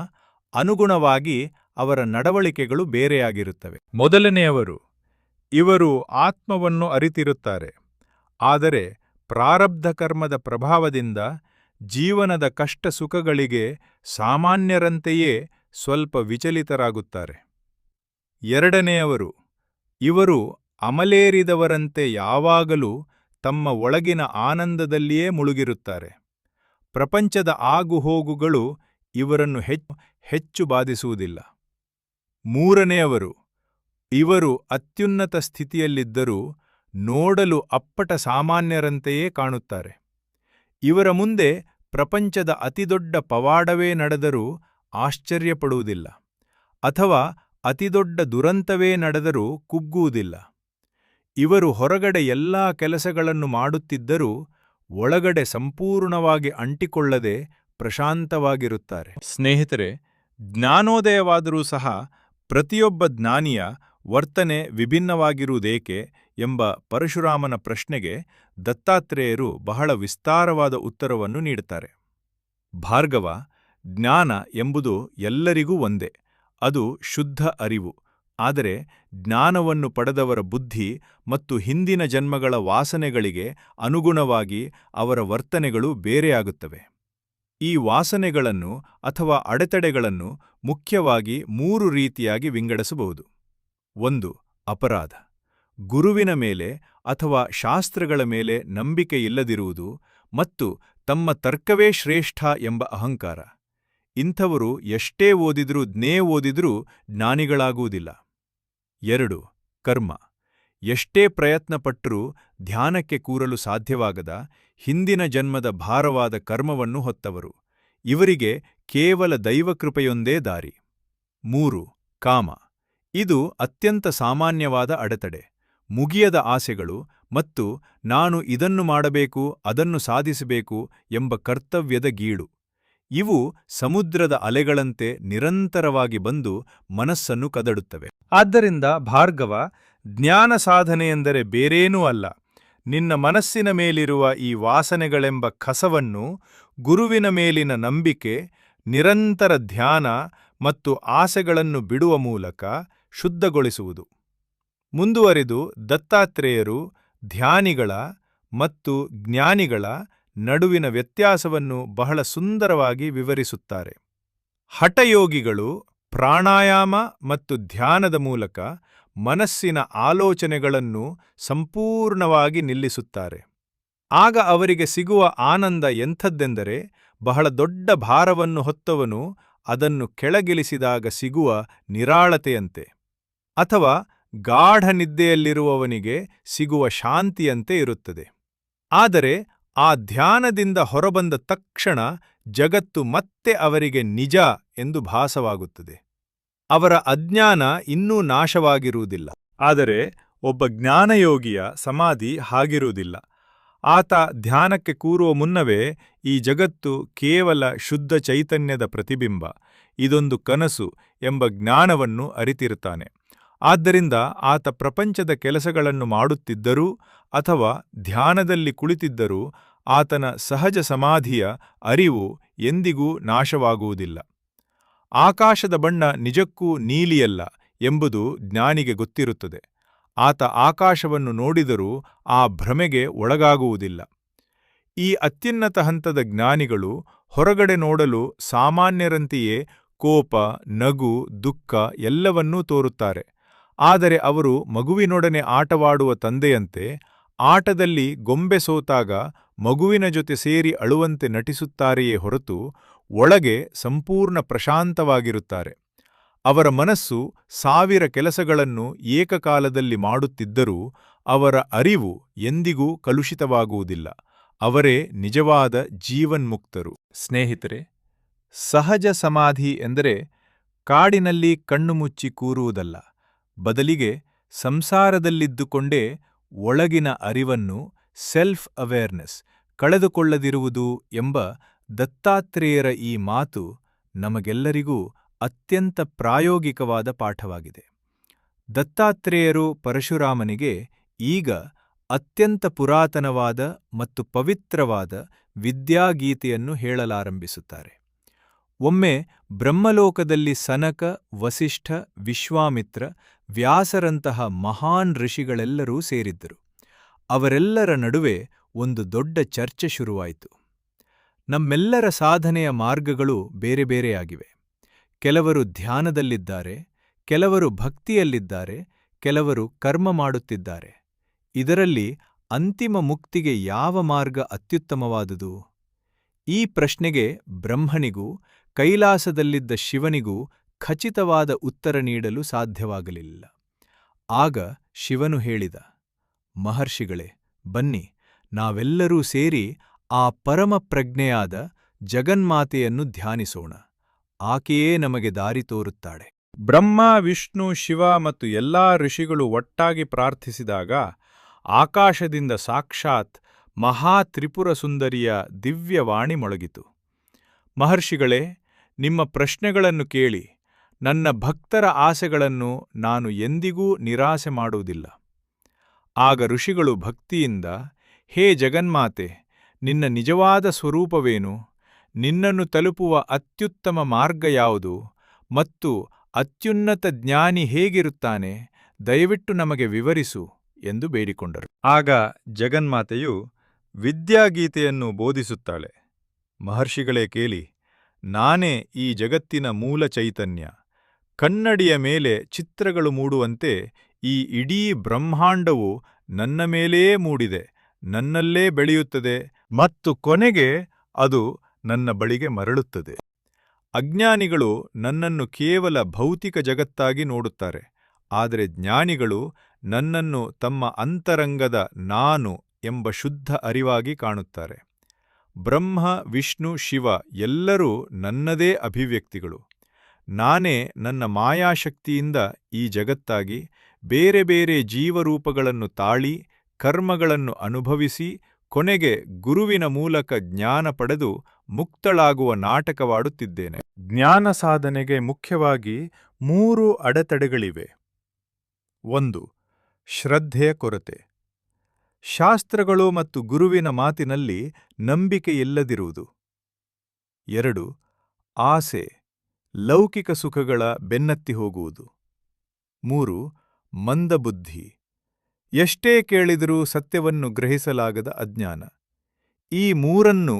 ಅನುಗುಣವಾಗಿ ಅವರ ನಡವಳಿಕೆಗಳು ಬೇರೆಯಾಗಿರುತ್ತವೆ. ಮೊದಲನೆಯವರು, ಇವರು ಆತ್ಮವನ್ನು ಅರಿತಿರುತ್ತಾರೆ, ಆದರೆ ಪ್ರಾರಬ್ಧ ಕರ್ಮದ ಪ್ರಭಾವದಿಂದ ಜೀವನದ ಕಷ್ಟ ಸುಖಗಳಿಗೆ ಸಾಮಾನ್ಯರಂತೆಯೇ ಸ್ವಲ್ಪ ವಿಚಲಿತರಾಗುತ್ತಾರೆ. ಎರಡನೆಯವರು, ಇವರು ಅಮಲೇರಿದವರಂತೆ ಯಾವಾಗಲೂ ತಮ್ಮ ಒಳಗಿನ ಆನಂದದಲ್ಲಿಯೇ ಮುಳುಗಿರುತ್ತಾರೆ. ಪ್ರಪಂಚದ ಆಗುಹೋಗುಗಳು ಇವರನ್ನು ಹೆಚ್ಚು ಬಾಧಿಸುವುದಿಲ್ಲ. ಮೂರನೆಯವರು, ಇವರು ಅತ್ಯುನ್ನತ ಸ್ಥಿತಿಯಲ್ಲಿದ್ದರೂ ನೋಡಲು ಅಪ್ಪಟ ಸಾಮಾನ್ಯರಂತೆಯೇ ಕಾಣುತ್ತಾರೆ. ಇವರ ಮುಂದೆ ಪ್ರಪಂಚದ ಅತಿದೊಡ್ಡ ಪವಾಡವೇ ನಡೆದರೂ ಆಶ್ಚರ್ಯಪಡುವುದಿಲ್ಲ, ಅಥವಾ ಅತಿದೊಡ್ಡ ದುರಂತವೇ ನಡೆದರೂ ಕುಗ್ಗುವುದಿಲ್ಲ. ಇವರು ಹೊರಗಡೆ ಎಲ್ಲಾ ಕೆಲಸಗಳನ್ನು ಮಾಡುತ್ತಿದ್ದರೂ ಒಳಗಡೆ ಸಂಪೂರ್ಣವಾಗಿ ಅಂಟಿಕೊಳ್ಳದೆ ಪ್ರಶಾಂತವಾಗಿರುತ್ತಾರೆ. ಸ್ನೇಹಿತರೆ, ಜ್ಞಾನೋದಯವಾದರೂ ಸಹ ಪ್ರತಿಯೊಬ್ಬ ಜ್ಞಾನಿಯ ವರ್ತನೆ ವಿಭಿನ್ನವಾಗಿರುವುದೇಕೆ ಎಂಬ ಪರಶುರಾಮನ ಪ್ರಶ್ನೆಗೆ ದತ್ತಾತ್ರೇಯರು ಬಹಳ ವಿಸ್ತಾರವಾದ ಉತ್ತರವನ್ನು ನೀಡುತ್ತಾರೆ. ಭಾರ್ಗವ, ಜ್ಞಾನ ಎಂಬುದು ಎಲ್ಲರಿಗೂ ಒಂದೇ, ಅದು ಶುದ್ಧ ಅರಿವು. ಆದರೆ ಜ್ಞಾನವನ್ನು ಪಡೆದವರ ಬುದ್ಧಿ ಮತ್ತು ಹಿಂದಿನ ಜನ್ಮಗಳ ವಾಸನೆಗಳಿಗೆ ಅನುಗುಣವಾಗಿ ಅವರ ವರ್ತನೆಗಳು ಬೇರೆಯಾಗುತ್ತವೆ. ಈ ವಾಸನೆಗಳನ್ನು ಅಥವಾ ಅಡೆತಡೆಗಳನ್ನು ಮುಖ್ಯವಾಗಿ 3 ರೀತಿಯಾಗಿ ವಿಂಗಡಿಸಬಹುದು. 1. ಅಪರಾಧ. ಗುರುವಿನ ಮೇಲೆ ಅಥವಾ ಶಾಸ್ತ್ರಗಳ ಮೇಲೆ ನಂಬಿಕೆಯಿಲ್ಲದಿರುವುದು ಮತ್ತು ತಮ್ಮ ತರ್ಕವೇ ಶ್ರೇಷ್ಠ ಎಂಬ ಅಹಂಕಾರ. ಇಂಥವರು ಎಷ್ಟೇ ಓದಿದ್ರೂ ಜ್ಞಾನಿಗಳಾಗುವುದಿಲ್ಲ. 2. ಕರ್ಮ. ಎಷ್ಟೇ ಪ್ರಯತ್ನಪಟ್ಟರೂ ಧ್ಯಾನಕ್ಕೆ ಕೂರಲು ಸಾಧ್ಯವಾಗದ ಹಿಂದಿನ ಜನ್ಮದ ಭಾರವಾದ ಕರ್ಮವನ್ನು ಹೊತ್ತವರು. ಇವರಿಗೆ ಕೇವಲ ದೈವಕೃಪೆಯೊಂದೇ ದಾರಿ. 3. ಕಾಮ. ಇದು ಅತ್ಯಂತ ಸಾಮಾನ್ಯವಾದ ಅಡೆತಡೆ. ಮುಗಿಯದ ಆಸೆಗಳು ಮತ್ತು ನಾನು ಇದನ್ನು ಮಾಡಬೇಕು, ಅದನ್ನು ಸಾಧಿಸಬೇಕು ಎಂಬ ಕರ್ತವ್ಯದ ಗೀಳು. ಇವು ಸಮುದ್ರದ ಅಲೆಗಳಂತೆ ನಿರಂತರವಾಗಿ ಬಂದು ಮನಸ್ಸನ್ನು ಕದಡುತ್ತವೆ. ಆದ್ದರಿಂದ ಭಾರ್ಗವ, ಜ್ಞಾನ ಸಾಧನೆಯೆಂದರೆ ಬೇರೇನೂ ಅಲ್ಲ. ನಿನ್ನ ಮನಸ್ಸಿನ ಮೇಲಿರುವ ಈ ವಾಸನೆಗಳೆಂಬ ಕಸವನ್ನು ಗುರುವಿನ ಮೇಲಿನ ನಂಬಿಕೆ, ನಿರಂತರ ಧ್ಯಾನ ಮತ್ತು ಆಸೆಗಳನ್ನು ಬಿಡುವ ಮೂಲಕ ಶುದ್ಧಗೊಳಿಸುವುದು. ಮುಂದುವರಿದು ದತ್ತಾತ್ರೇಯರು ಧ್ಯಾನಿಗಳ ಮತ್ತು ಜ್ಞಾನಿಗಳ ನಡುವಿನ ವ್ಯತ್ಯಾಸವನ್ನು ಬಹಳ ಸುಂದರವಾಗಿ ವಿವರಿಸುತ್ತಾರೆ. ಹಠಯೋಗಿಗಳು ಪ್ರಾಣಾಯಾಮ ಮತ್ತು ಧ್ಯಾನದ ಮೂಲಕ ಮನಸ್ಸಿನ ಆಲೋಚನೆಗಳನ್ನು ಸಂಪೂರ್ಣವಾಗಿ ನಿಲ್ಲಿಸುತ್ತಾರೆ. ಆಗ ಅವರಿಗೆ ಸಿಗುವ ಆನಂದ ಎಂಥದ್ದೆಂದರೆ, ಬಹಳ ದೊಡ್ಡ ಭಾರವನ್ನು ಹೊತ್ತವನು ಅದನ್ನು ಕೆಳಗಿಳಿಸಿದಾಗ ಸಿಗುವ ನಿರಾಳತೆಯಂತೆ, ಅಥವಾ ಗಾಢ ನಿದ್ದೆಯಲ್ಲಿರುವವನಿಗೆ ಸಿಗುವ ಶಾಂತಿಯಂತೆ ಇರುತ್ತದೆ. ಆದರೆ ಆ ಧ್ಯಾನದಿಂದ ಹೊರಬಂದ ತಕ್ಷಣ ಜಗತ್ತು ಮತ್ತೆ ಅವರಿಗೆ ನಿಜ ಎಂದು ಭಾಸವಾಗುತ್ತದೆ. ಅವರ ಅಜ್ಞಾನ ಇನ್ನೂ ನಾಶವಾಗಿರುವುದಿಲ್ಲ. ಆದರೆ ಒಬ್ಬ ಜ್ಞಾನಯೋಗಿಯ ಸಮಾಧಿ ಹಾಗಿರುವುದಿಲ್ಲ. ಆತ ಧ್ಯಾನಕ್ಕೆ ಕೂರುವ ಮುನ್ನವೇ ಈ ಜಗತ್ತು ಕೇವಲ ಶುದ್ಧ ಚೈತನ್ಯದ ಪ್ರತಿಬಿಂಬ, ಇದೊಂದು ಕನಸು ಎಂಬ ಜ್ಞಾನವನ್ನು ಅರಿತಿರುತ್ತಾನೆ. ಆದ್ದರಿಂದ ಆತ ಪ್ರಪಂಚದ ಕೆಲಸಗಳನ್ನು ಮಾಡುತ್ತಿದ್ದರೂ ಅಥವಾ ಧ್ಯಾನದಲ್ಲಿ ಕುಳಿತಿದ್ದರೂ ಆತನ ಸಹಜ ಸಮಾಧಿಯ ಅರಿವು ಎಂದಿಗೂ ನಾಶವಾಗುವುದಿಲ್ಲ. ಆಕಾಶದ ಬಣ್ಣ ನಿಜಕ್ಕೂ ನೀಲಿಯಲ್ಲ ಎಂಬುದು ಜ್ಞಾನಿಗೆ ಗೊತ್ತಿರುತ್ತದೆ. ಆತ ಆಕಾಶವನ್ನು ನೋಡಿದರೂ ಆ ಭ್ರಮೆಗೆ ಒಳಗಾಗುವುದಿಲ್ಲ. ಈ ಅತ್ಯುನ್ನತ ಹಂತದ ಜ್ಞಾನಿಗಳು ಹೊರಗಡೆ ನೋಡಲು ಸಾಮಾನ್ಯರಂತೆಯೇ ಕೋಪ, ನಗು, ದುಃಖ ಎಲ್ಲವನ್ನೂ ತೋರುತ್ತಾರೆ. ಆದರೆ ಅವರು ಮಗುವಿನೊಡನೆ ಆಟವಾಡುವ ತಂದೆಯಂತೆ ಆಟದಲ್ಲಿ ಗೊಂಬೆ ಸೋತಾಗ ಮಗುವಿನ ಜೊತೆ ಸೇರಿ ಅಳುವಂತೆ ನಟಿಸುತ್ತಾರೆಯೇ ಹೊರತು ಒಳಗೆ ಸಂಪೂರ್ಣ ಪ್ರಶಾಂತವಾಗಿರುತ್ತಾರೆ. ಅವರ ಮನಸ್ಸು 1000 ಕೆಲಸಗಳನ್ನು ಏಕಕಾಲದಲ್ಲಿ ಮಾಡುತ್ತಿದ್ದರೂ ಅವರ ಅರಿವು ಎಂದಿಗೂ ಕಲುಷಿತವಾಗುವುದಿಲ್ಲ. ಅವರೇ ನಿಜವಾದ ಜೀವನ್ಮುಕ್ತರು. ಸ್ನೇಹಿತರೆ, ಸಹಜ ಸಮಾಧಿ ಎಂದರೆ ಕಾಡಿನಲ್ಲಿ ಕಣ್ಣು ಮುಚ್ಚಿ ಕೂರುವುದಲ್ಲ, ಬದಲಿಗೆ ಸಂಸಾರದಲ್ಲಿದ್ದುಕೊಂಡೇ ಒಳಗಿನ ಅರಿವನ್ನು, ಸೆಲ್ಫ್ ಅವೇರ್ನೆಸ್, ಕಳೆದುಕೊಳ್ಳದಿರುವುದು ಎಂಬ ದತ್ತಾತ್ರೇಯರ ಈ ಮಾತು ನಮಗೆಲ್ಲರಿಗೂ ಅತ್ಯಂತ ಪ್ರಾಯೋಗಿಕವಾದ ಪಾಠವಾಗಿದೆ. ದತ್ತಾತ್ರೇಯರು ಪರಶುರಾಮನಿಗೆ ಈಗ ಅತ್ಯಂತ ಪುರಾತನವಾದ ಮತ್ತು ಪವಿತ್ರವಾದ ವಿದ್ಯಾಗೀತೆಯನ್ನು ಹೇಳಲಾರಂಭಿಸುತ್ತಾರೆ. ಒಮ್ಮೆ ಬ್ರಹ್ಮಲೋಕದಲ್ಲಿ ಸನಕ, ವಸಿಷ್ಠ, ವಿಶ್ವಾಮಿತ್ರ, ವ್ಯಾಸರಂತಹ ಮಹಾನ್ ಋಷಿಗಳೆಲ್ಲರೂ ಸೇರಿದ್ದರು. ಅವರೆಲ್ಲರ ನಡುವೆ ಒಂದು ದೊಡ್ಡ ಚರ್ಚೆ ಶುರುವಾಯಿತು. ನಮ್ಮೆಲ್ಲರ ಸಾಧನೆಯ ಮಾರ್ಗಗಳು ಬೇರೆ ಬೇರೆಯಾಗಿವೆ. ಕೆಲವರು ಧ್ಯಾನದಲ್ಲಿದ್ದಾರೆ, ಕೆಲವರು ಭಕ್ತಿಯಲ್ಲಿದ್ದಾರೆ, ಕೆಲವರು ಕರ್ಮ ಮಾಡುತ್ತಿದ್ದಾರೆ. ಇದರಲ್ಲಿ ಅಂತಿಮ ಮುಕ್ತಿಗೆ ಯಾವ ಮಾರ್ಗ ಅತ್ಯುತ್ತಮವಾದುದು? ಈ ಪ್ರಶ್ನೆಗೆ ಬ್ರಹ್ಮನಿಗೂ ಕೈಲಾಸದಲ್ಲಿದ್ದ ಶಿವನಿಗೂ ಖಚಿತವಾದ ಉತ್ತರ ನೀಡಲು ಸಾಧ್ಯವಾಗಲಿಲ್ಲ. ಆಗ ಶಿವನು ಹೇಳಿದ, ಮಹರ್ಷಿಗಳೇ, ಬನ್ನಿ, ನಾವೆಲ್ಲರೂ ಸೇರಿ ಆ ಪರಮ ಪ್ರಜ್ಞೆಯಾದ ಜಗನ್ಮಾತೆಯನ್ನು ಧ್ಯಾನಿಸೋಣ. ಆಕೆಯೇ ನಮಗೆ ದಾರಿ ತೋರುತ್ತಾಳೆ. ಬ್ರಹ್ಮ, ವಿಷ್ಣು, ಶಿವ ಮತ್ತು ಎಲ್ಲಾ ಋಷಿಗಳು ಒಟ್ಟಾಗಿ ಪ್ರಾರ್ಥಿಸಿದಾಗ ಆಕಾಶದಿಂದ ಸಾಕ್ಷಾತ್ ಮಹಾತ್ರಿಪುರ ಸುಂದರಿಯ ದಿವ್ಯವಾಣಿ ಮೊಳಗಿತು. ಮಹರ್ಷಿಗಳೇ, ನಿಮ್ಮ ಪ್ರಶ್ನೆಗಳನ್ನು ಕೇಳಿ. ನನ್ನ ಭಕ್ತರ ಆಸೆಗಳನ್ನು ನಾನು ಎಂದಿಗೂ ನಿರಾಸೆ ಮಾಡುವುದಿಲ್ಲ. ಆಗ ಋಷಿಗಳು ಭಕ್ತಿಯಿಂದ, ಹೇ ಜಗನ್ಮಾತೆ, ನಿನ್ನ ನಿಜವಾದ ಸ್ವರೂಪವೇನು? ನಿನ್ನನ್ನು ತಲುಪುವ ಅತ್ಯುತ್ತಮ ಮಾರ್ಗ ಯಾವುದು? ಮತ್ತು ಅತ್ಯುನ್ನತ ಜ್ಞಾನಿ ಹೇಗಿರುತ್ತಾನೆ? ದಯವಿಟ್ಟು ನಮಗೆ ವಿವರಿಸು ಎಂದು ಬೇಡಿಕೊಂಡರು. ಆಗ ಜಗನ್ಮಾತೆಯು ವಿದ್ಯಾಗೀತೆಯನ್ನು ಬೋಧಿಸುತ್ತಾಳೆ. ಮಹರ್ಷಿಗಳೇ ಕೇಳಿ, ನಾನೇ ಈ ಜಗತ್ತಿನ ಮೂಲ ಚೈತನ್ಯ. ಕನ್ನಡಿಯ ಮೇಲೆ ಚಿತ್ರಗಳು ಮೂಡುವಂತೆ ಈ ಇಡೀ ಬ್ರಹ್ಮಾಂಡವು ನನ್ನ ಮೇಲೇ ಮೂಡಿದೆ, ನನ್ನಲ್ಲೇ ಬೆಳೆಯುತ್ತದೆ ಮತ್ತು ಕೊನೆಗೆ ಅದು ನನ್ನ ಬಳಿಗೆ ಮರಳುತ್ತದೆ. ಅಜ್ಞಾನಿಗಳು ನನ್ನನ್ನು ಕೇವಲ ಭೌತಿಕ ಜಗತ್ತಾಗಿ ನೋಡುತ್ತಾರೆ, ಆದರೆ ಜ್ಞಾನಿಗಳು ನನ್ನನ್ನು ತಮ್ಮ ಅಂತರಂಗದ ನಾನು ಎಂಬ ಶುದ್ಧ ಅರಿವಾಗಿ ಕಾಣುತ್ತಾರೆ. ಬ್ರಹ್ಮ, ವಿಷ್ಣು, ಶಿವ ಎಲ್ಲರೂ ನನ್ನದೇ ಅಭಿವ್ಯಕ್ತಿಗಳು. ನಾನೇ ನನ್ನ ಮಾಯಾಶಕ್ತಿಯಿಂದ ಈ ಜಗತ್ತಾಗಿ ಬೇರೆ ಬೇರೆ ಜೀವರೂಪಗಳನ್ನು ತಾಳಿ, ಕರ್ಮಗಳನ್ನು ಅನುಭವಿಸಿ, ಕೊನೆಗೆ ಗುರುವಿನ ಮೂಲಕ ಜ್ಞಾನ ಪಡೆದು ಮುಕ್ತಳಾಗುವ ನಾಟಕವಾಡುತ್ತಿದ್ದೇನೆ. ಜ್ಞಾನ ಸಾಧನೆಗೆ ಮುಖ್ಯವಾಗಿ 3 ಅಡೆತಡೆಗಳಿವೆ. 1. ಶ್ರದ್ಧೆಯ ಕೊರತೆ. ಶಾಸ್ತ್ರಗಳು ಮತ್ತು ಗುರುವಿನ ಮಾತಿನಲ್ಲಿ ನಂಬಿಕೆಯಿಲ್ಲದಿರುವುದು. 2. ಆಸೆ, ಲೌಕಿಕ ಸುಖಗಳ ಬೆನ್ನತ್ತಿ ಹೋಗುವುದು. 3. ಮಂದಬುದ್ಧಿ, ಎಷ್ಟೇ ಕೇಳಿದರೂ ಸತ್ಯವನ್ನು ಗ್ರಹಿಸಲಾಗದ ಅಜ್ಞಾನ. ಈ 3ನ್ನು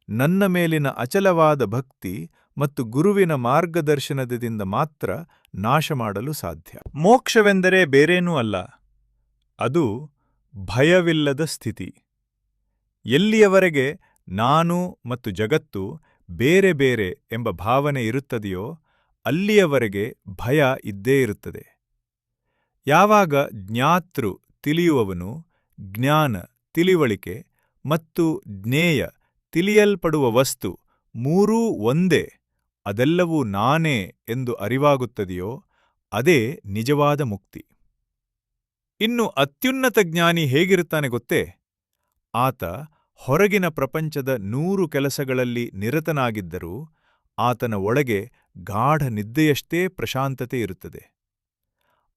ನನ್ನ ಮೇಲಿನ ಅಚಲವಾದ ಭಕ್ತಿ ಮತ್ತು ಗುರುವಿನ ಮಾರ್ಗದರ್ಶನದಿಂದ ಮಾತ್ರ ನಾಶ ಮಾಡಲು ಸಾಧ್ಯ. ಮೋಕ್ಷವೆಂದರೆ ಬೇರೇನೂ ಅಲ್ಲ, ಅದು ಭಯವಿಲ್ಲದ ಸ್ಥಿತಿ. ಎಲ್ಲಿಯವರೆಗೆ ನಾನು ಮತ್ತು ಜಗತ್ತು ಬೇರೆ ಬೇರೆ ಎಂಬ ಭಾವನೆ ಇರುತ್ತದೆಯೋ ಅಲ್ಲಿಯವರೆಗೆ ಭಯ ಇದ್ದೇ ಇರುತ್ತದೆ. ಯಾವಾಗ ಜ್ಞಾತೃ ತಿಳಿಯುವವನು, ಜ್ಞಾನ ತಿಳಿವಳಿಕೆ ಮತ್ತು ಜ್ಞೇಯ ತಿಳಿಯಲ್ಪಡುವ ವಸ್ತು ಮೂರೂ ಒಂದೇ, ಅದೆಲ್ಲವೂ ನಾನೇ ಎಂದು ಅರಿವಾಗುತ್ತದೆಯೋ ಅದೇ ನಿಜವಾದ ಮುಕ್ತಿ. ಇನ್ನು ಅತ್ಯುನ್ನತ ಜ್ಞಾನಿ ಹೇಗಿರುತ್ತಾನೆ ಗೊತ್ತೇ? ಆತ ಹೊರಗಿನ ಪ್ರಪಂಚದ 100 ಕೆಲಸಗಳಲ್ಲಿ ನಿರತನಾಗಿದ್ದರೂ ಆತನ ಒಳಗೆ ಗಾಢ ನಿದ್ದೆಯಷ್ಟೇ ಪ್ರಶಾಂತತೆ ಇರುತ್ತದೆ.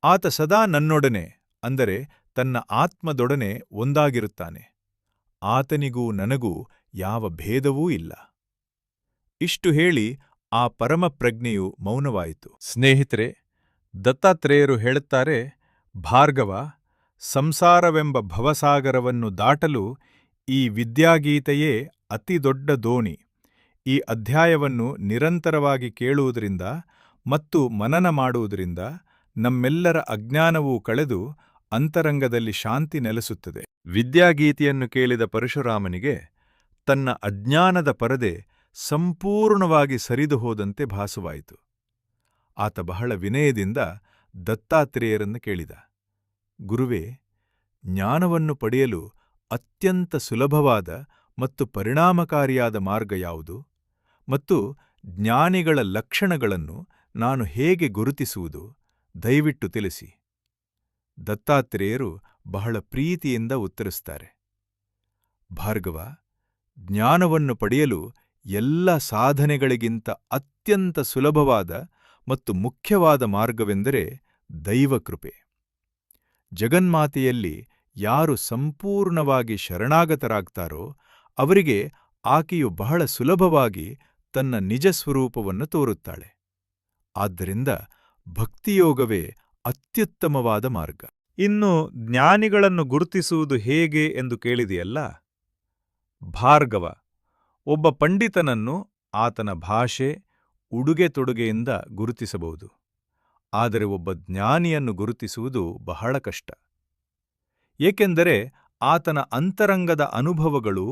ಆತ ಸದಾ ನನ್ನೊಡನೆ, ಅಂದರೆ ತನ್ನ ಆತ್ಮದೊಡನೆ ಒಂದಾಗಿರುತ್ತಾನೆ. ಆತನಿಗೂ ನನಗೂ ಯಾವ ಭೇದವೂ ಇಲ್ಲ. ಇಷ್ಟು ಹೇಳಿ ಆ ಪರಮಪ್ರಜ್ಞೆಯು ಮೌನವಾಯಿತು. ಸ್ನೇಹಿತರೆ, ದತ್ತಾತ್ರೇಯರು ಹೇಳುತ್ತಾರೆ, ಭಾರ್ಗವ, ಸಂಸಾರವೆಂಬ ಭವಸಾಗರವನ್ನು ದಾಟಲು ಈ ವಿದ್ಯಾಗೀತೆಯೇ ಅತಿ ದೊಡ್ಡ ದೋಣಿ. ಈ ಅಧ್ಯಾಯವನ್ನು ನಿರಂತರವಾಗಿ ಕೇಳುವುದರಿಂದ ಮತ್ತು ಮನನ ಮಾಡುವುದರಿಂದ ನಮ್ಮೆಲ್ಲರ ಅಜ್ಞಾನವೂ ಕಳೆದು ಅಂತರಂಗದಲ್ಲಿ ಶಾಂತಿ ನೆಲೆಸುತ್ತದೆ. ವಿದ್ಯಾಗೀತೆಯನ್ನು ಕೇಳಿದ ಪರಶುರಾಮನಿಗೆ ತನ್ನ ಅಜ್ಞಾನದ ಪರದೆ ಸಂಪೂರ್ಣವಾಗಿ ಸರಿದು ಹೋದಂತೆ ಭಾಸವಾಯಿತು. ಆತ ಬಹಳ ವಿನಯದಿಂದ ದತ್ತಾತ್ರೇಯರನ್ನು ಕೇಳಿದ, ಗುರುವೇ, ಜ್ಞಾನವನ್ನು ಪಡೆಯಲು ಅತ್ಯಂತ ಸುಲಭವಾದ ಮತ್ತು ಪರಿಣಾಮಕಾರಿಯಾದ ಮಾರ್ಗ ಯಾವುದು? ಮತ್ತು ಜ್ಞಾನಿಗಳ ಲಕ್ಷಣಗಳನ್ನು ನಾನು ಹೇಗೆ ಗುರುತಿಸುವುದು? ದಯವಿಟ್ಟು ತಿಳಿಸಿ. ದತ್ತಾತ್ರೇಯರು ಬಹಳ ಪ್ರೀತಿಯಿಂದ ಉತ್ತರಿಸುತ್ತಾರೆ, ಭಾರ್ಗವ, ಜ್ಞಾನವನ್ನು ಪಡೆಯಲು ಎಲ್ಲ ಸಾಧನೆಗಳಿಗಿಂತ ಅತ್ಯಂತ ಸುಲಭವಾದ ಮತ್ತು ಮುಖ್ಯವಾದ ಮಾರ್ಗವೆಂದರೆ ದೈವಕೃಪೆ. ಜಗನ್ಮಾತೆಯಲ್ಲಿ ಯಾರು ಸಂಪೂರ್ಣವಾಗಿ ಶರಣಾಗತರಾಗ್ತಾರೋ ಅವರಿಗೆ ಆಕೆಯು ಬಹಳ ಸುಲಭವಾಗಿ ತನ್ನ ನಿಜ ಸ್ವರೂಪವನ್ನು ತೋರುತ್ತಾಳೆ. ಆದ್ದರಿಂದ ಭಕ್ತಿಯೋಗವೇ ಅತ್ಯುತ್ತಮವಾದ ಮಾರ್ಗ. ಇನ್ನು ಜ್ಞಾನಿಗಳನ್ನು ಗುರುತಿಸುವುದು ಹೇಗೆ ಎಂದು ಕೇಳಿದೆಯಲ್ಲ? ಭಾರ್ಗವ, ಒಬ್ಬ ಪಂಡಿತನನ್ನು ಆತನ ಭಾಷೆ, ಉಡುಗೆ ತೊಡುಗೆಯಿಂದ ಗುರುತಿಸಬಹುದು. ಆದರೆ ಒಬ್ಬ ಜ್ಞಾನಿಯನ್ನು ಗುರುತಿಸುವುದು ಬಹಳ ಕಷ್ಟ. ಏಕೆಂದರೆ ಆತನ ಅಂತರಂಗದ ಅನುಭವಗಳು